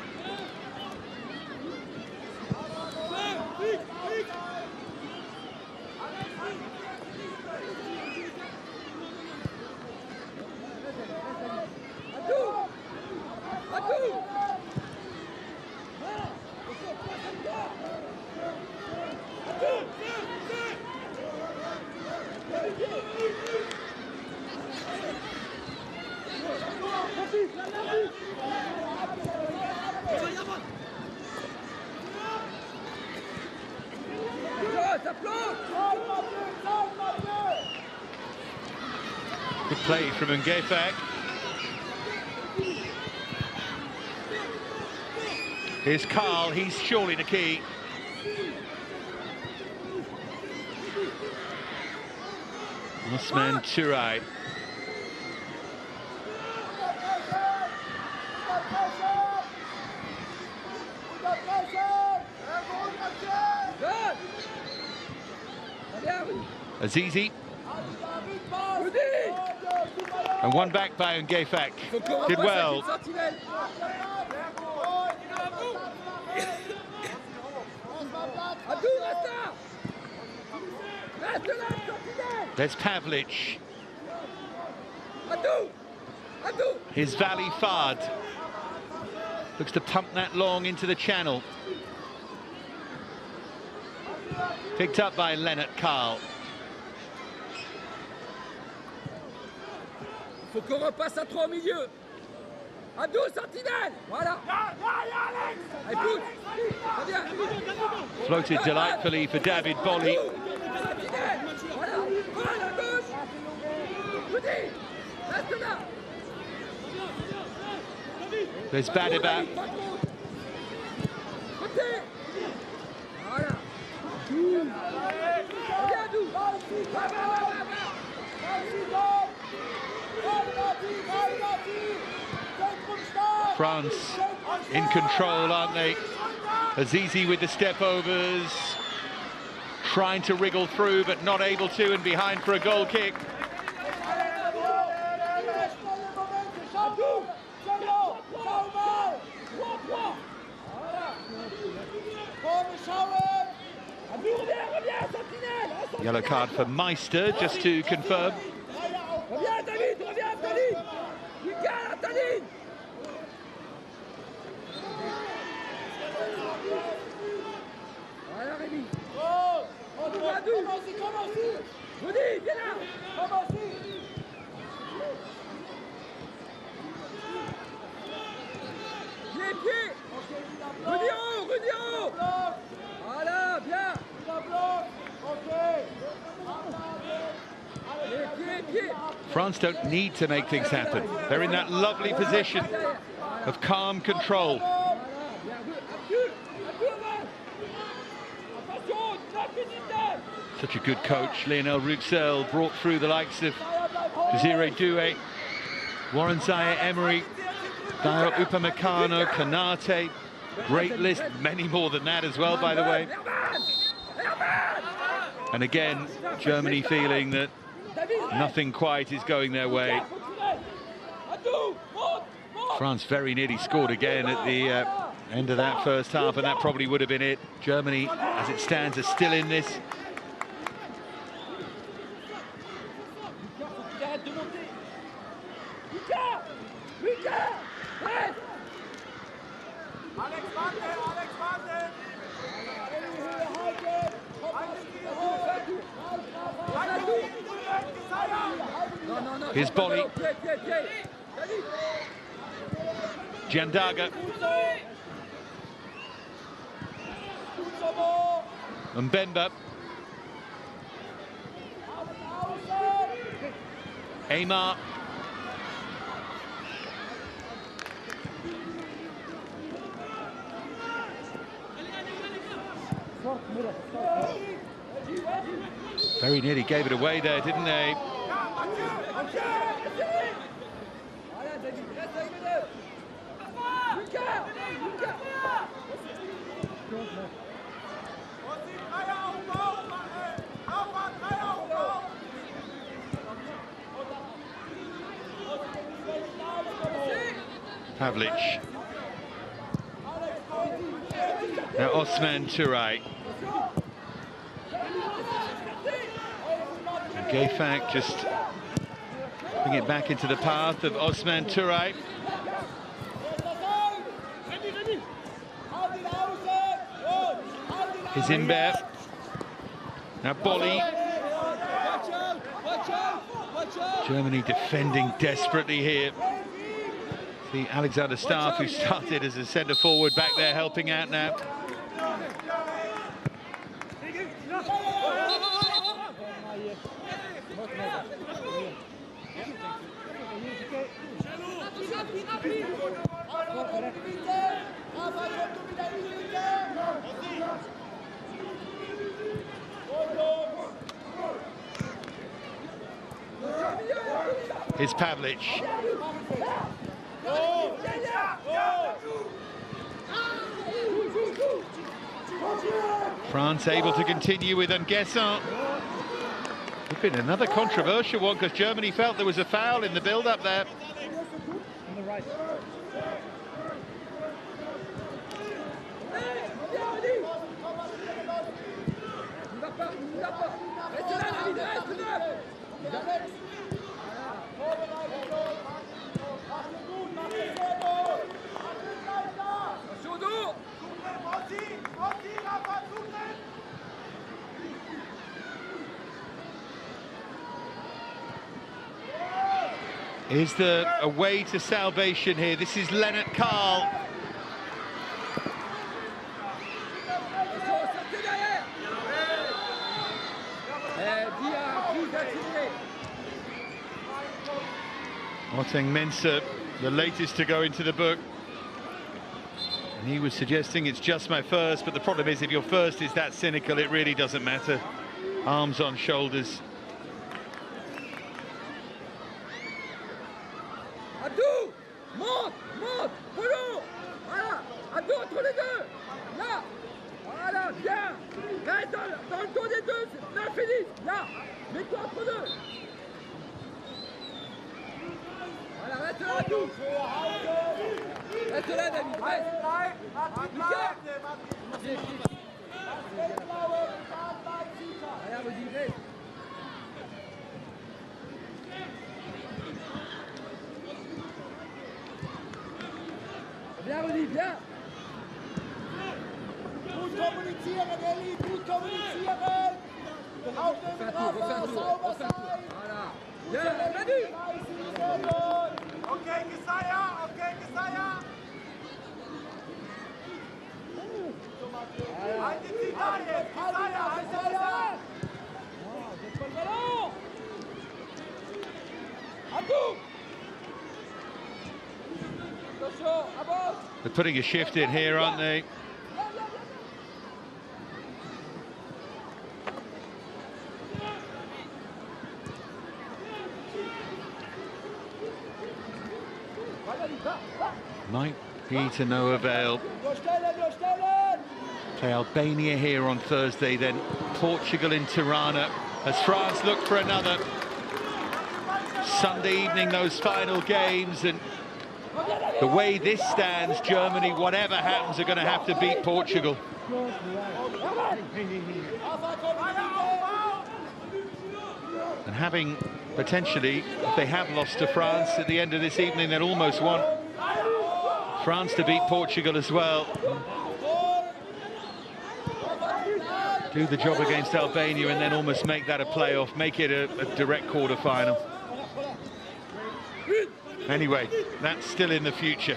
Good play from Ngefak. Here's Karl, he's surely the key. Osman Turay. Azizi. And one back by Ngefak. Did well. There's Pavlich. Here's Valley Fard. Looks to pump that long into the channel. Picked up by Lennart Karl. Faut qu'on repasse à 3 au milieu. Abdou, sentinelle. Voilà. Écoute. Floated delightfully for David Bolly. Voilà. Voilà, à gauche. Rudy, reste là. There's Badiba. Côté. Voilà. Reviens, Abdou. Va, va, va, va, va. France in control, aren't they? Azizi with the step overs, trying to wriggle through but not able to, and behind for a goal kick. Yellow card for Meister, just to confirm. Reviens, David, reviens, David. Regarde à ta ligne. Voilà, Rémi. Commence-y. Rudy, viens là. Pied. Rudy en haut. Voilà, bien. France don't need to make things happen. They're in that lovely position of calm control. Such a good coach, Lionel Rouxel, brought through the likes of Desiree Doué, Warren Zaire-Emery, Dayo Upamecano, Kanate. Great list, many more than that as well, by the way. And again, Germany feeling that nothing quite is going their way. France very nearly scored again at the end of that first half, and that probably would have been it. Germany, as it stands, are still in this. Here's Bolly. Jandaga. Mbemba. Aymar. Very nearly gave it away there, didn't they? Pavlic. Now Osman Turay. And Gayfak just bring it back into the path of Osman Turay. Hizimber. Now Bolly. Germany defending desperately here. See Alexander Staff, who started as a centre forward, back there helping out now. Here's Pavlic. France able to continue with Nguesson. It's been another controversial one because Germany felt there was a foul in the build-up there. On the right. Is there a way to salvation here? This is Lennart Karl. Oteng Mensah, the latest to go into the book. And he was suggesting it's just my first, but the problem is if your first is that cynical, it really doesn't matter. Arms on shoulders. Abdou, monte, Polo, voilà, Abdou entre les deux, là, voilà, bien, reste dans le dos des deux, là, Félix, là, mets-toi entre deux. Voilà, reste là, Abdou. Reste là, David, reste. Lucas. Allez, Rodi, reste. Bien, Rodi, bien. Gut kommunizieren, Elli, gut kommunizieren. Auf dem Rahmen, sauber sein. Voilà. Bien, Manu. Okay, Gesaya, okay, Gesaya. Haltet sie da jetzt, Gesaya, Gesaya. C'est pas le ballon. Abdou. Attention, avance. They're putting a shift in here, aren't they? Might be to no avail. Play Albania here on Thursday, then Portugal in Tirana, as France look for another. Sunday evening, those final games, and the way this stands, Germany, whatever happens, are going to have to beat Portugal. And having potentially, if they have lost to France at the end of this evening, they'll almost want France to beat Portugal as well. Do the job against Albania and then almost make that a playoff, make it a direct quarter-final. Anyway, that's still in the future.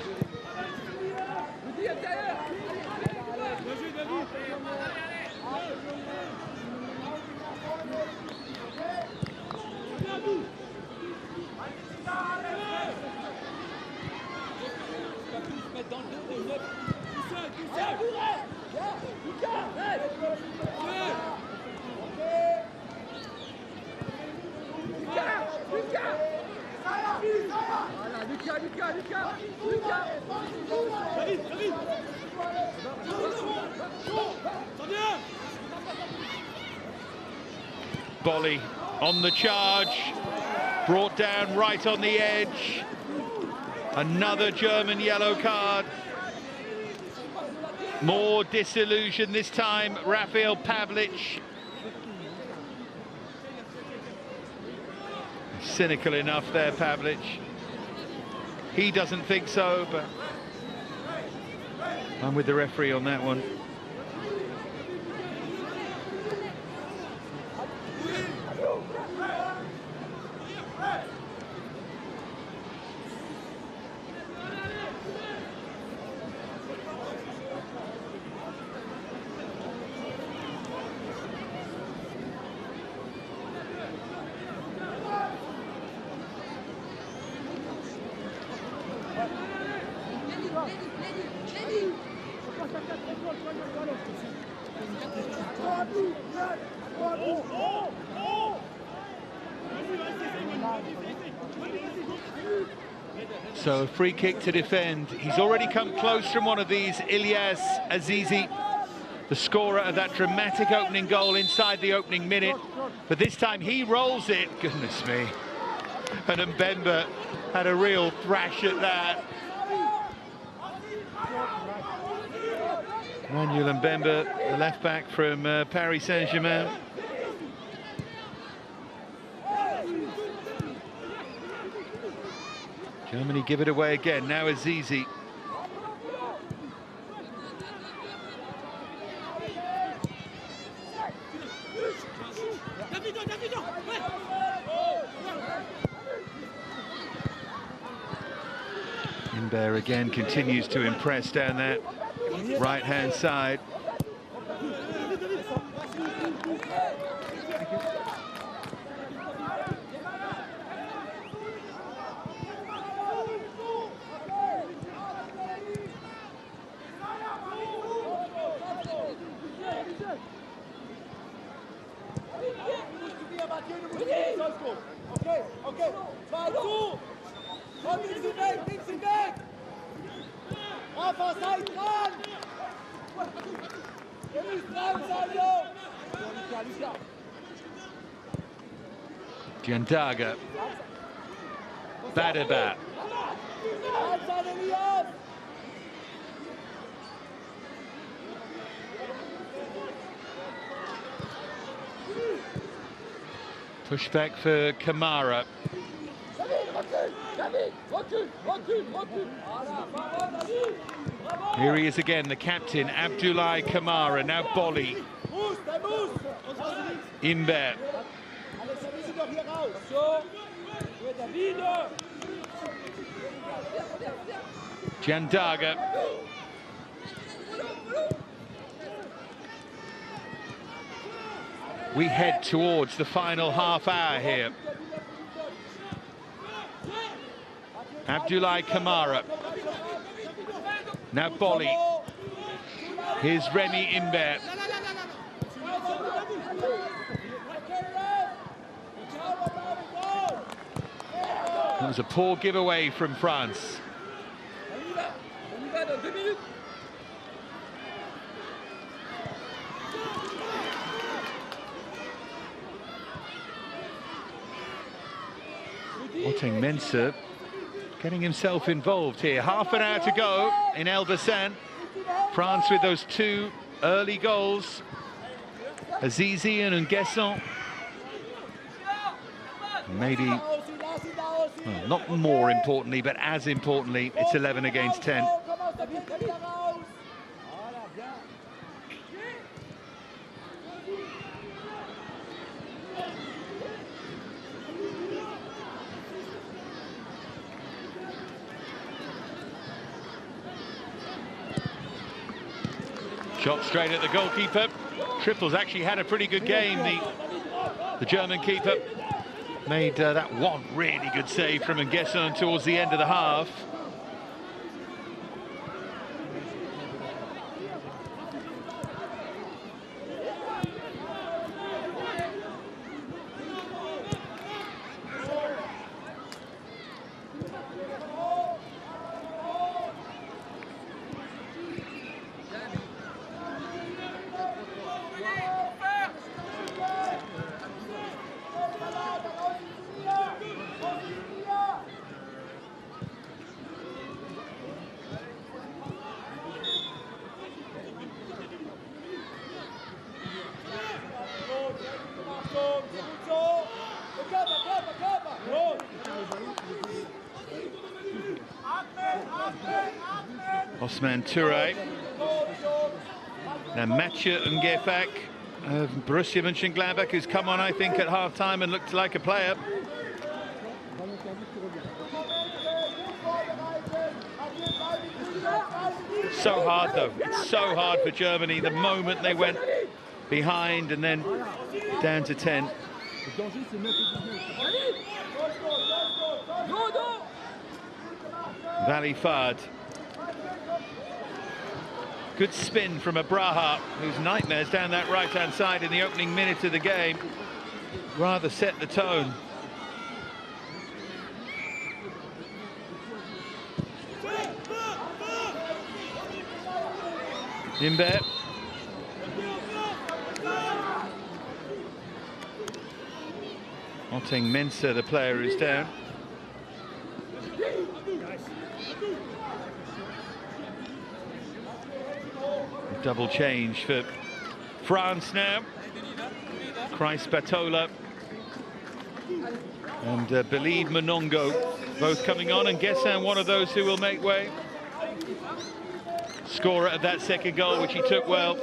Bolly on the charge, brought down right on the edge. Another German yellow card. More disillusion this time, Rafael Pavlich. Cynical enough there, Pavlich. He doesn't think so, but I'm with the referee on that one. So a free kick to defend. He's already come close from one of these, Ilyas Azizi, the scorer of that dramatic opening goal inside the opening minute. But this time he rolls it. Goodness me. And Mbemba had a real thrash at that. Manuel Mbemba, the left back from Paris Saint-Germain. Germany give it away again. Now Azizi. Imber again continues to impress down that right-hand side. Okay, okay, 2 zu. Komm, nimm sie weg. Rafa, seid dran. Ihr müsst dran sein, Jungs. Giandaga. Badaba. Pushback for Kamara. Here he is again, the captain, Abdoulaye Kamara. Now Bolly. Imber. Giandaga. We head towards the final half hour here. Abdoulaye Kamara. Now Bolly. Here's Remy Imber. That was a poor giveaway from France. Oteng Mensah getting himself involved here. Half an hour to go in Elbasan. France with those 2 early goals. Azizi and Nguesson. Maybe, well, not more importantly, but as importantly, it's 11 against 10. Shot straight at the goalkeeper. Triples actually had a pretty good game. The German keeper made that one really good save from Nguesson towards the end of the half. Osman Touré. Now Mathieu Ngefak of Borussia Mönchengladbach, who's come on, I think, at half-time and looked like a player. So hard, though. It's so hard for Germany. The moment they went behind and then down to 10. Valley Fard. Good spin from Abraha, whose nightmares down that right-hand side in the opening minute of the game rather set the tone. Imber. Oteng Mensah, the player who's down. Double change for France now. Kreis Batola and Belid Monongo both coming on, and Guessin one of those who will make way. Scorer of that second goal, which he took well.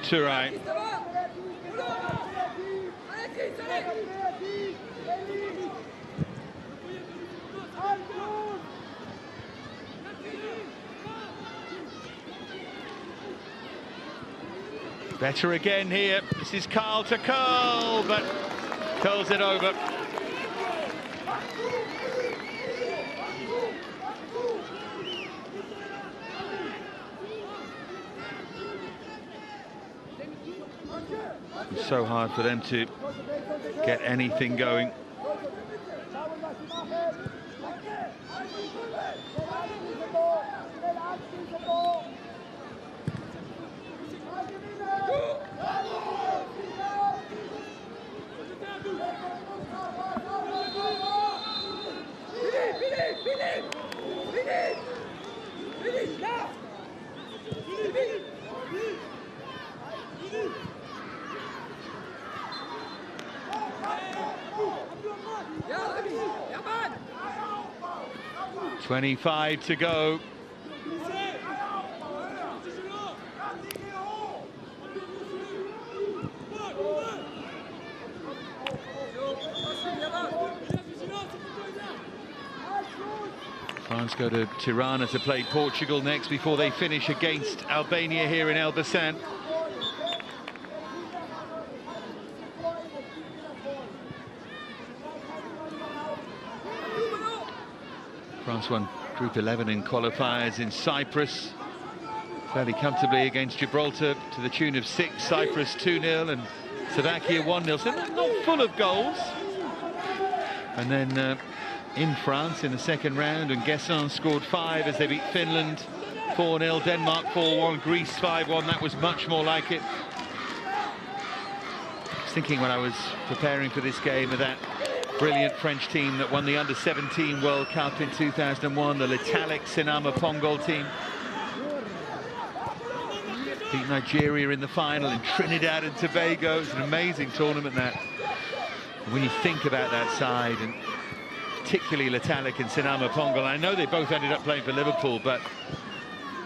Touré. Better again here. This is Carl to curl, but curls it over. It's so hard for them to get anything going. Yeah, 25 to go. France go to Tirana to play Portugal next before they finish against Albania here in Elbasan. France won Group 11 in qualifiers in Cyprus fairly comfortably against Gibraltar to the tune of 6, Cyprus 2-0 and Slovakia 1-0, so they're not full of goals. And then in France in the second round, and Guessin scored 5 as they beat Finland 4-0, Denmark 4-1, Greece 5-1. That was much more like it. I was thinking when I was preparing for this game of that brilliant French team that won the Under-17 World Cup in 2001, the L'Italic Sinama Pongol team. Beat Nigeria in the final in Trinidad and Tobago. It's an amazing tournament, that. And when you think about that side, and particularly L'Italic and Sinama Pongol, I know they both ended up playing for Liverpool, but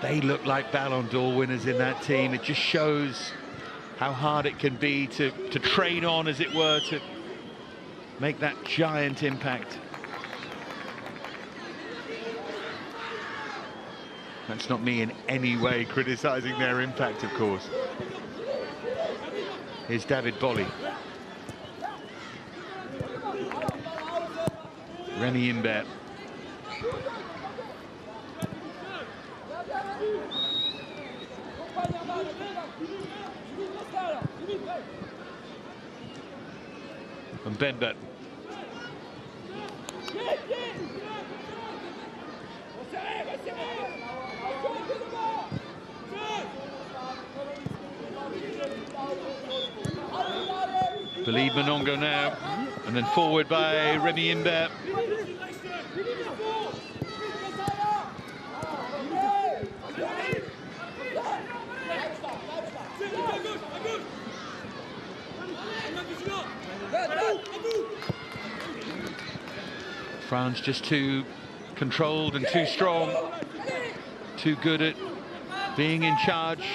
they look like Ballon d'Or winners in that team. It just shows how hard it can be to train on, as it were, to make that giant impact. That's not me in any way criticising their impact, of course. Here's David Bolly. Remy Imbert. And Bemba. Believe Monongo now, and then forward by Remy Imbert. France just too controlled and too strong, too good at being in charge.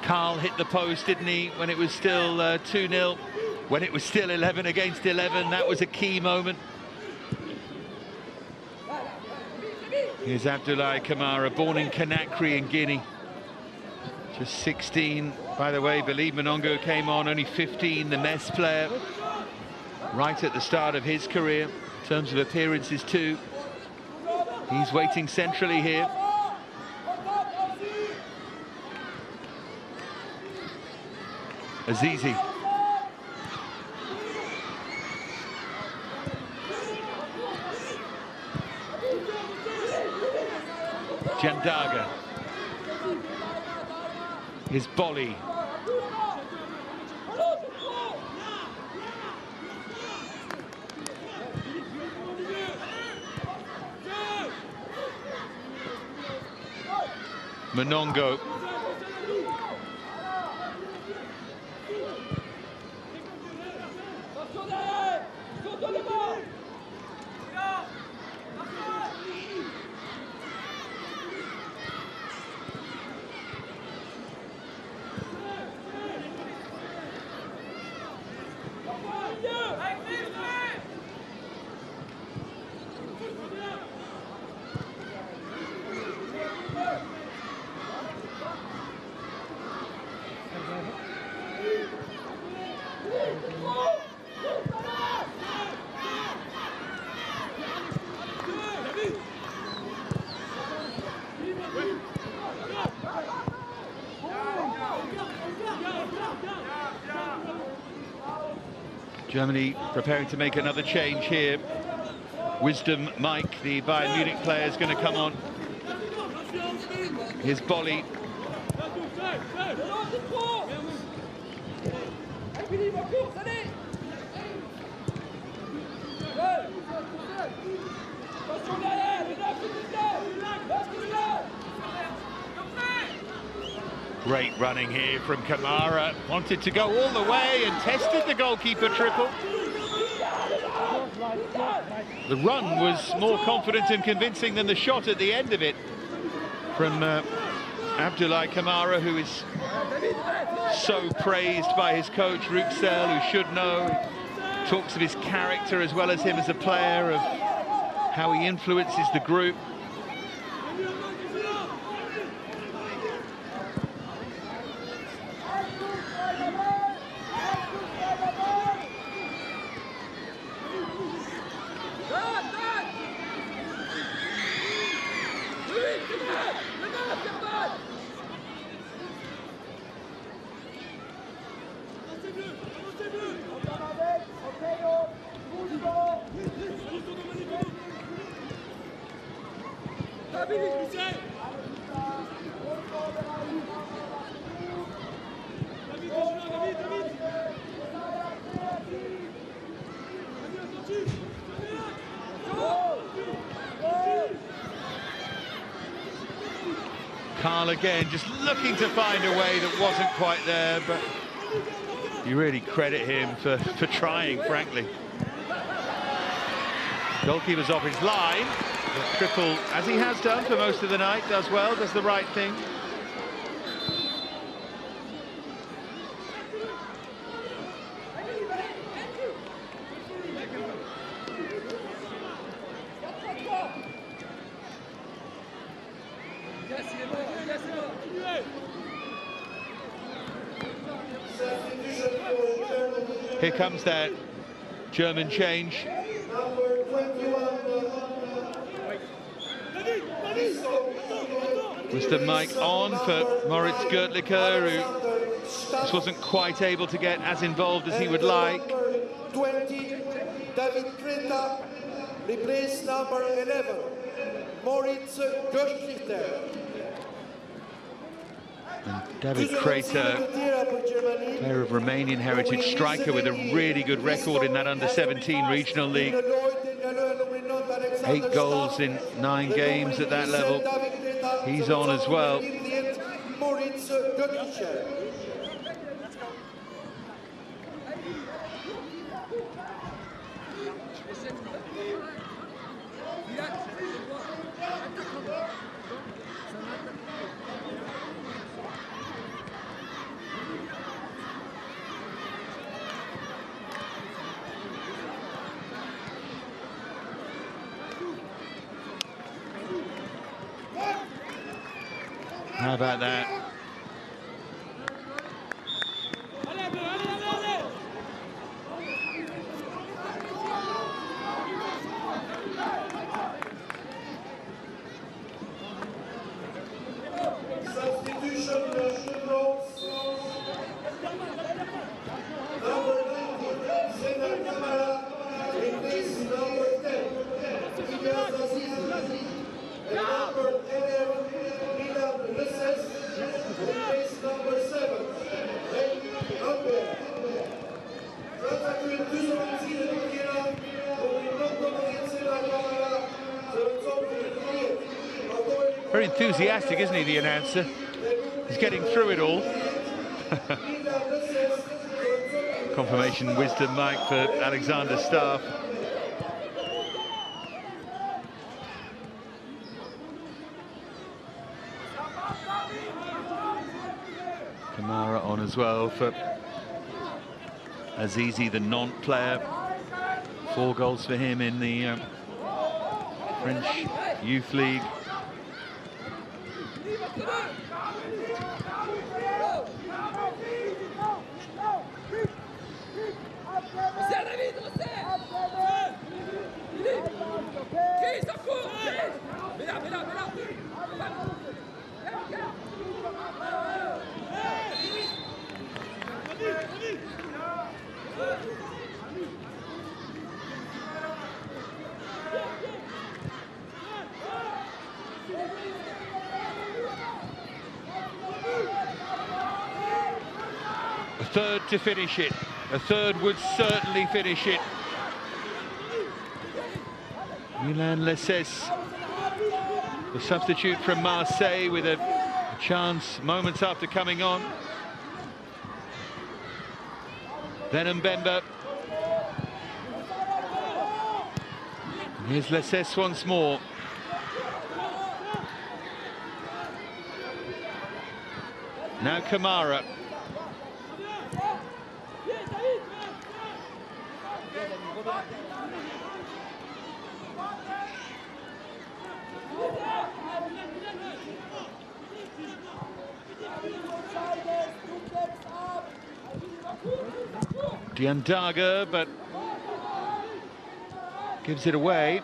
Karl hit the post, didn't he, when it was still 2-0, when it was still 11 against 11. That was a key moment. Here's Abdoulaye Kamara, born in Conakry in Guinea, just 16. By the way, Believe Monongo came on only 15, the Metz player, right at the start of his career in terms of appearances too. He's waiting centrally here. Azizi. Jandaga. His Bolly. Monongo. Germany preparing to make another change here. Wisdom Mike, the Bayern Munich player, is going to come on. Here's Bolly. Great running here from Kamara. Wanted to go all the way and tested the goalkeeper triple. The run was more confident and convincing than the shot at the end of it from Abdoulaye Kamara, who is so praised by his coach, Ruxel, who should know. He talks of his character as well as him as a player, of how he influences the group. Karl again, just looking to find a way that wasn't quite there, but you really credit him for trying, frankly. Goalkeeper's off his line. The triple, as he has done for most of the night, does well, does the right thing. Here comes that German change. Number 21. Was the mic on for Moritz Görtlicher, who just wasn't quite able to get as involved as he would like. Number 20, David Preta, replace number 11, Moritz Görtlicher. And David Kreta, player of Romanian heritage, striker with a really good record in that under-17 regional league. 8 goals in 9 games at that level. He's on as well. How about that? Very enthusiastic, isn't he, the announcer? He's getting through it all. Confirmation wisdom mic for Alexander Staff. Kamara on as well for Azizi, the Nantes player. 4 goals for him in the French Youth League. A third to finish it. A third would certainly finish it. Milan Lesses, the substitute from Marseille, with a chance moments after coming on. Then Mbemba. And here's Lesses once more. Now Kamara. Diandaga, but gives it away.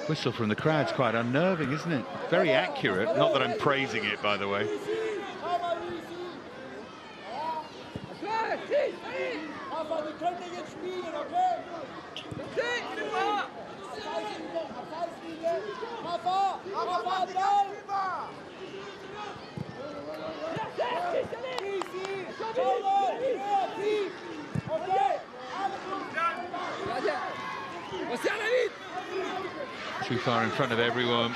Whistle from the crowd's quite unnerving, isn't it? Very accurate. Not that I'm praising it, by the way. Too far in front of everyone.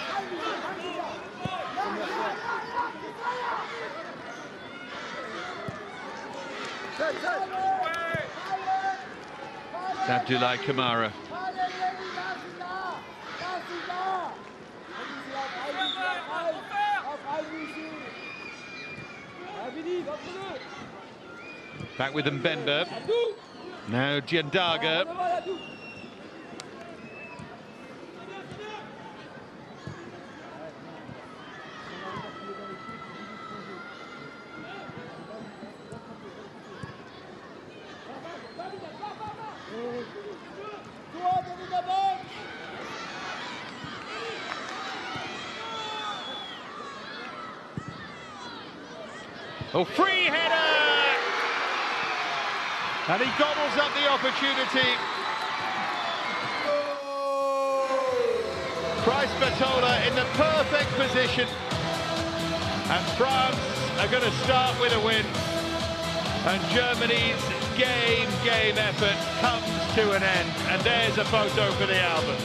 Abdoulaye Kamara. Back with Mbemba. Now Diandaga. Oh, free header! And he gobbles up the opportunity. Price Batola in the perfect position. And France are going to start with a win. And Germany's game effort comes to an end. And there's a photo for the album.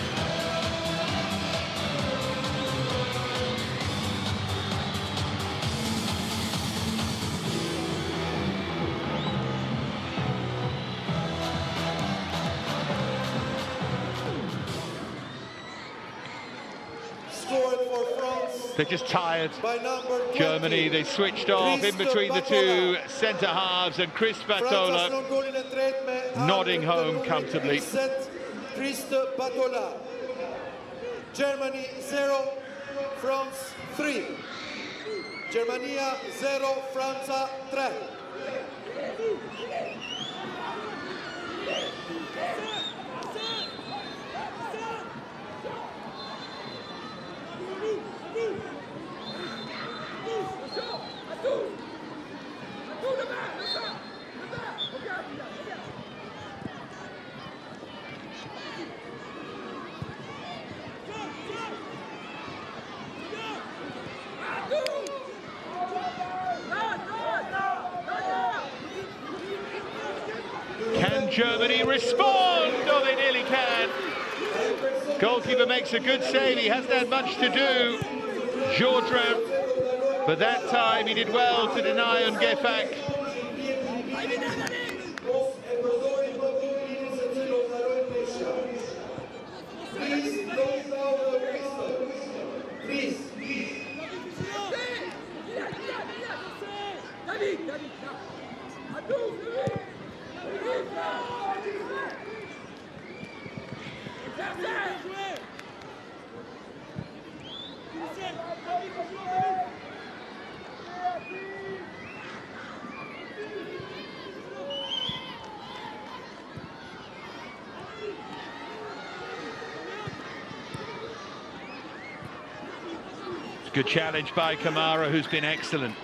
They're just tired. Germany, they switched off in between the two centre halves, and Chris Batola nodding home comfortably. Germany 0, France 3. Germania 0, Franza 3. Can Germany respond? Oh, they nearly can. Goalkeeper makes a good save. He hasn't had much to do, Jourdain, but that time he did well to deny on Gefak. Good challenge by Kamara, who's been excellent.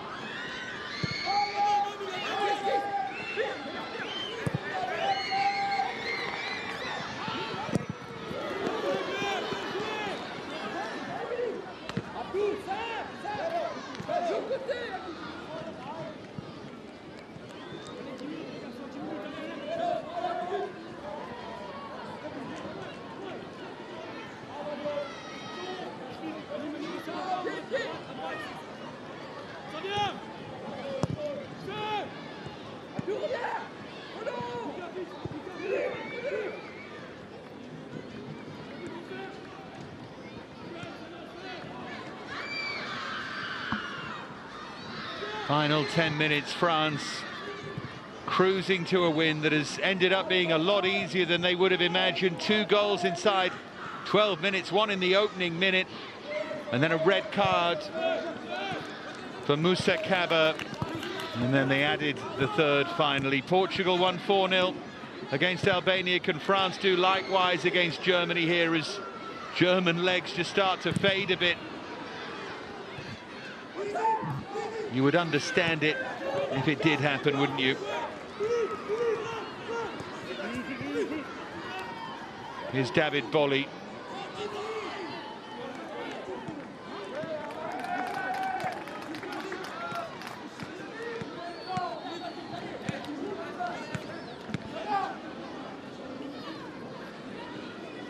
Final 10 minutes, France cruising to a win that has ended up being a lot easier than they would have imagined. 2 goals inside 12 minutes, 1 in the opening minute, and then a red card for Moussa Kaba, and then they added the third finally. Portugal won 4-0 against Albania. Can France do likewise against Germany here as German legs just start to fade a bit? You would understand it if it did happen, wouldn't you? Here's David Bolly.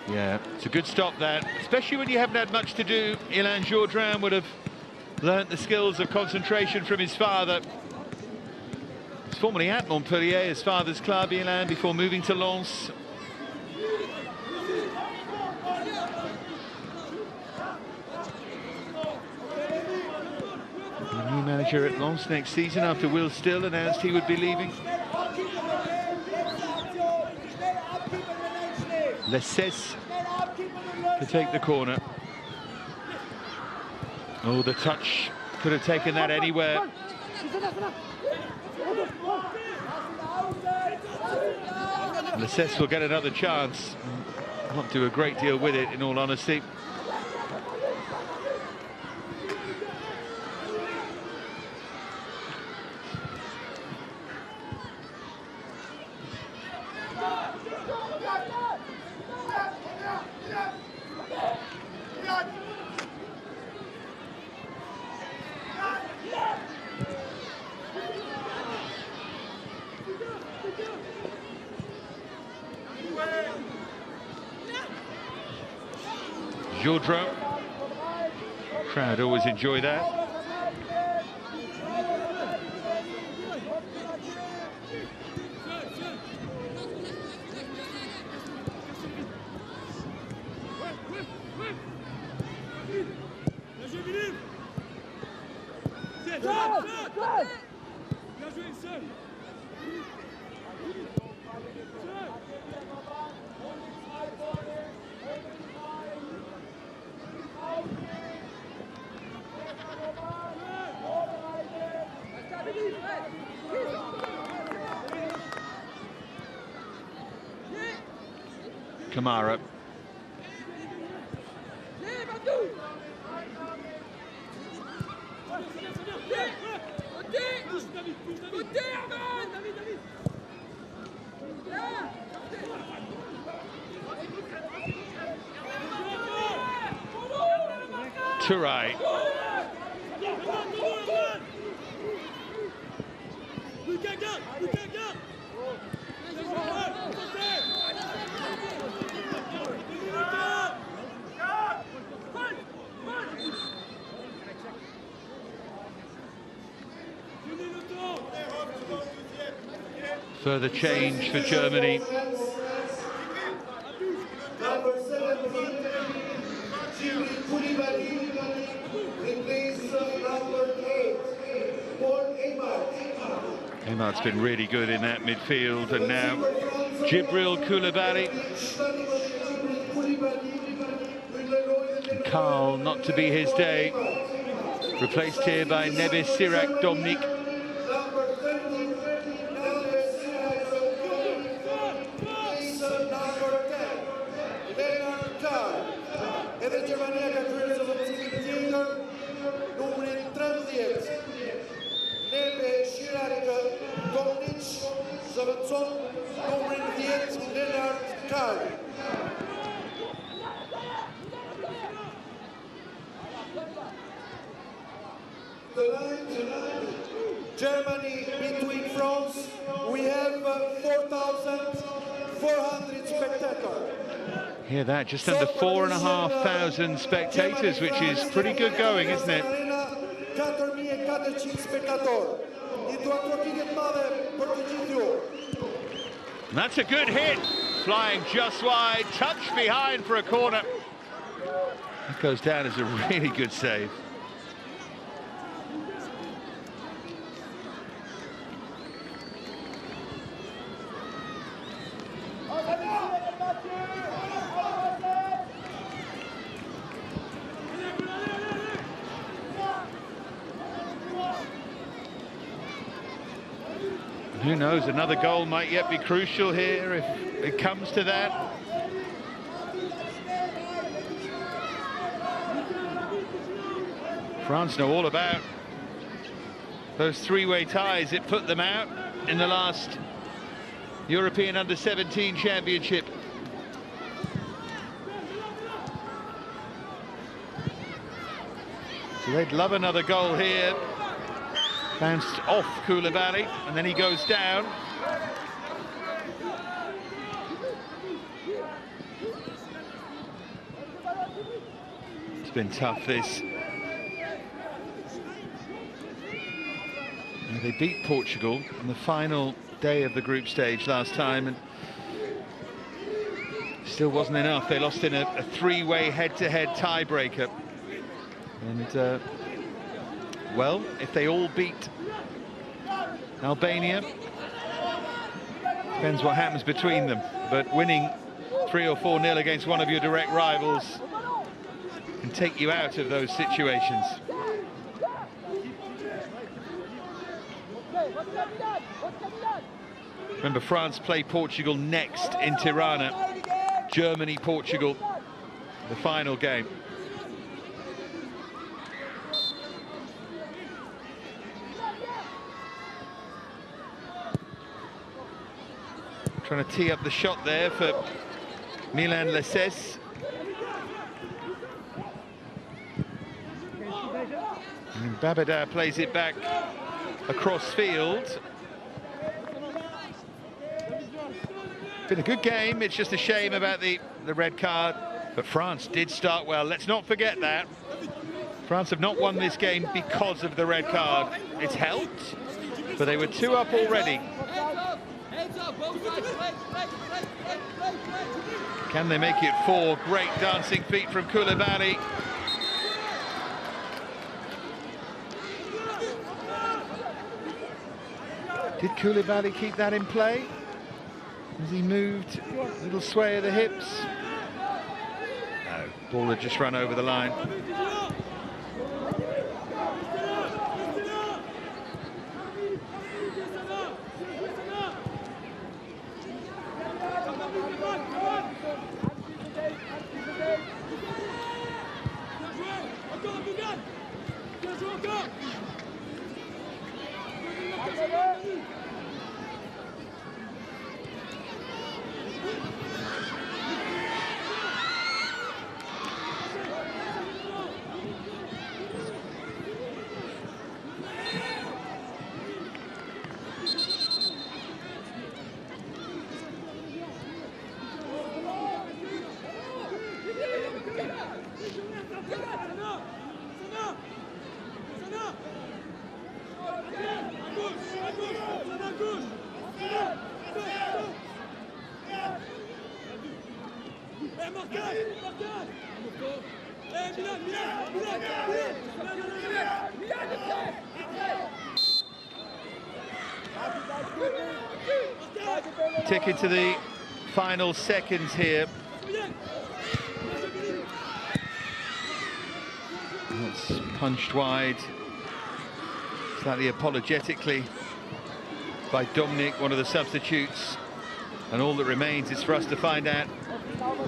Yeah, it's a good stop that, especially when you haven't had much to do. Ilan Jourdain would have learnt the skills of concentration from his father. He's formerly at Montpellier, his father's club, Ilan, before moving to Lens. The new manager at Lens next season after Will Still announced he would be leaving. Lesses to take the corner. Oh, the touch could have taken that anywhere. Lesses will get another chance. Not do a great deal with it, in all honesty. Jodro. Crowd always enjoy that. Kamara. Turay. Further change for Germany. Number 17, replace number 8, Paul Aymar. Aymar's been really good in that midfield, and now Jibril Koulibaly. Karl, not to be his day. Replaced here by Nebis Sirak Domnik. Edhe Gjermania ka kryer zëvendësimin tjetër, numrin 13. Nebe Shirak Domnic zëvendëson numrin 10 Lennart Karl. Tonight, Germany between France, we have 4,400 spectators. Hear that, just under 4,500 spectators, which is pretty good going, isn't it? And that's a good hit, flying just wide, touch behind for a corner. That goes down as a really good save. Who knows, another goal might yet be crucial here if it comes to that. France know all about those three-way ties. It put them out in the last European Under-17 Championship. So they'd love another goal here. Bounced off Koulibaly, and then he goes down. It's been tough, this. And they beat Portugal on the final day of the group stage last time, and still wasn't enough. They lost in a three-way head-to-head tiebreaker. And well, if they all beat Albania, depends what happens between them. But winning 3 or 4-0 against one of your direct rivals can take you out of those situations. Remember, France play Portugal next in Tirana. Germany, Portugal, the final game. Trying to tee up the shot there for Milan Lesses. And Babada plays it back across field. Been a good game. It's just a shame about the red card, but France did start well. Let's not forget that. France have not won this game because of the red card. It's helped, but they were 2 up already. Can they make it 4? Great dancing feet from Koulibaly. Did Koulibaly keep that in play? As he moved, a little sway of the hips. No, ball had just run over the line. Tick into the final seconds here. That's punched wide, slightly apologetically by Dominic, one of the substitutes. And all that remains is for us to find out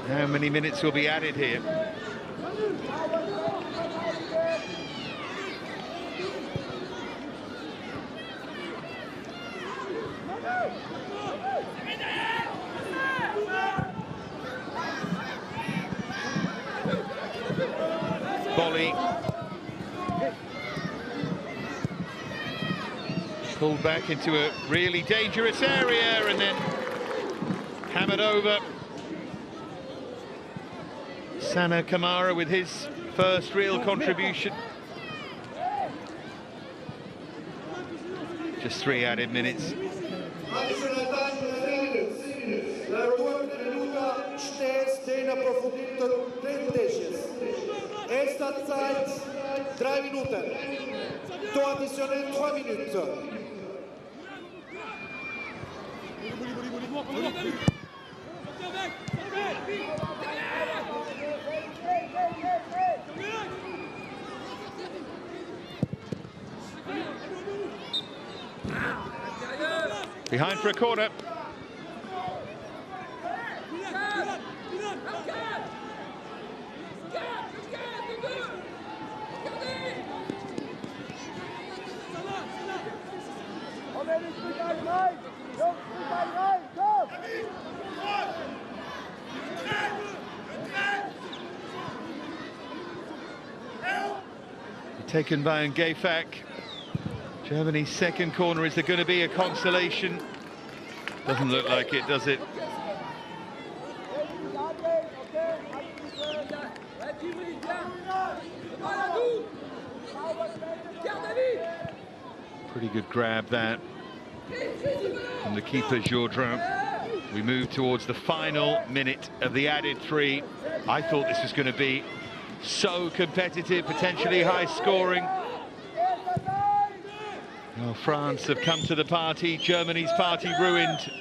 how many minutes will be added here. Volley. Pulled back into a really dangerous area and then hammered over. Sana Kamara with his first real contribution. Just 3 added minutes. Additional time, 3 minutes. La ruota minuta steeds den approfondit 30. Esta Zeit 3 Minuten. Temps additionnel 3 minutes. Behind for a corner. Taken by Ngafak. Germany's second corner. Is there going to be a consolation? Doesn't look like it, does it? Pretty good grab that from the keeper, Jourdain. We move towards the final minute of the added 3. I thought this was going to be so competitive, potentially high scoring. Well, France have come to the party. Germany's party ruined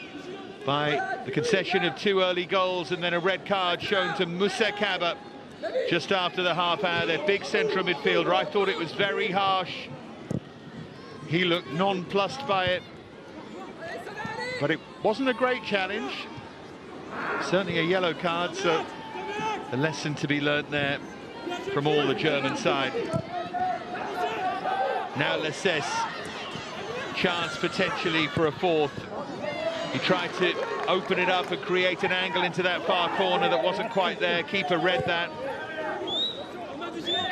by the concession of 2 early goals and then a red card shown to Moussa Kaba just after the half hour. Their big central midfielder. I thought it was very harsh. He looked nonplussed by it, but it wasn't a great challenge. Certainly a yellow card, so a lesson to be learnt there from all the German side. Now Lessès, chance potentially for a fourth. He tried to open it up and create an angle into that far corner that wasn't quite there. Keeper read that.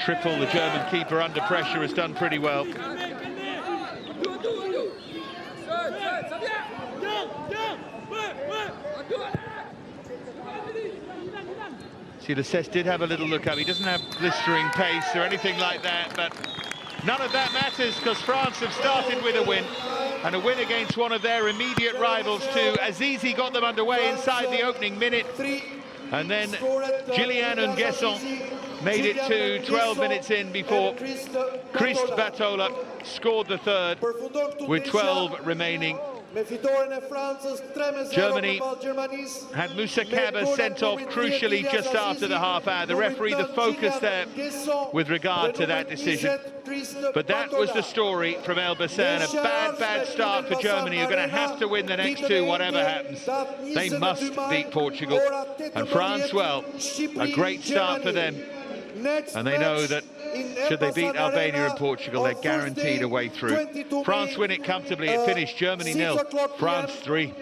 Triple, the German keeper under pressure, has done pretty well. See, Lessès did have a little look up. He doesn't have blistering pace or anything like that, but none of that matters because France have started with a win, and a win against one of their immediate rivals too. Azizi got them underway inside the opening minute, and then Gillian Nguesson made it to 12 minutes in before Christ Batola scored the third with 12 remaining. Germany had Moussa Kaba sent off crucially just after the half hour. The referee, the focus there with regard to that decision. But that was the story from Elbasan. A bad start for Germany. You're going to have to win the next two, whatever happens. They must beat Portugal. And France, well, a great start for them. And they know that should they beat Albania and Portugal, they're guaranteed a way through. France win it comfortably. It finished Germany 0, France 3.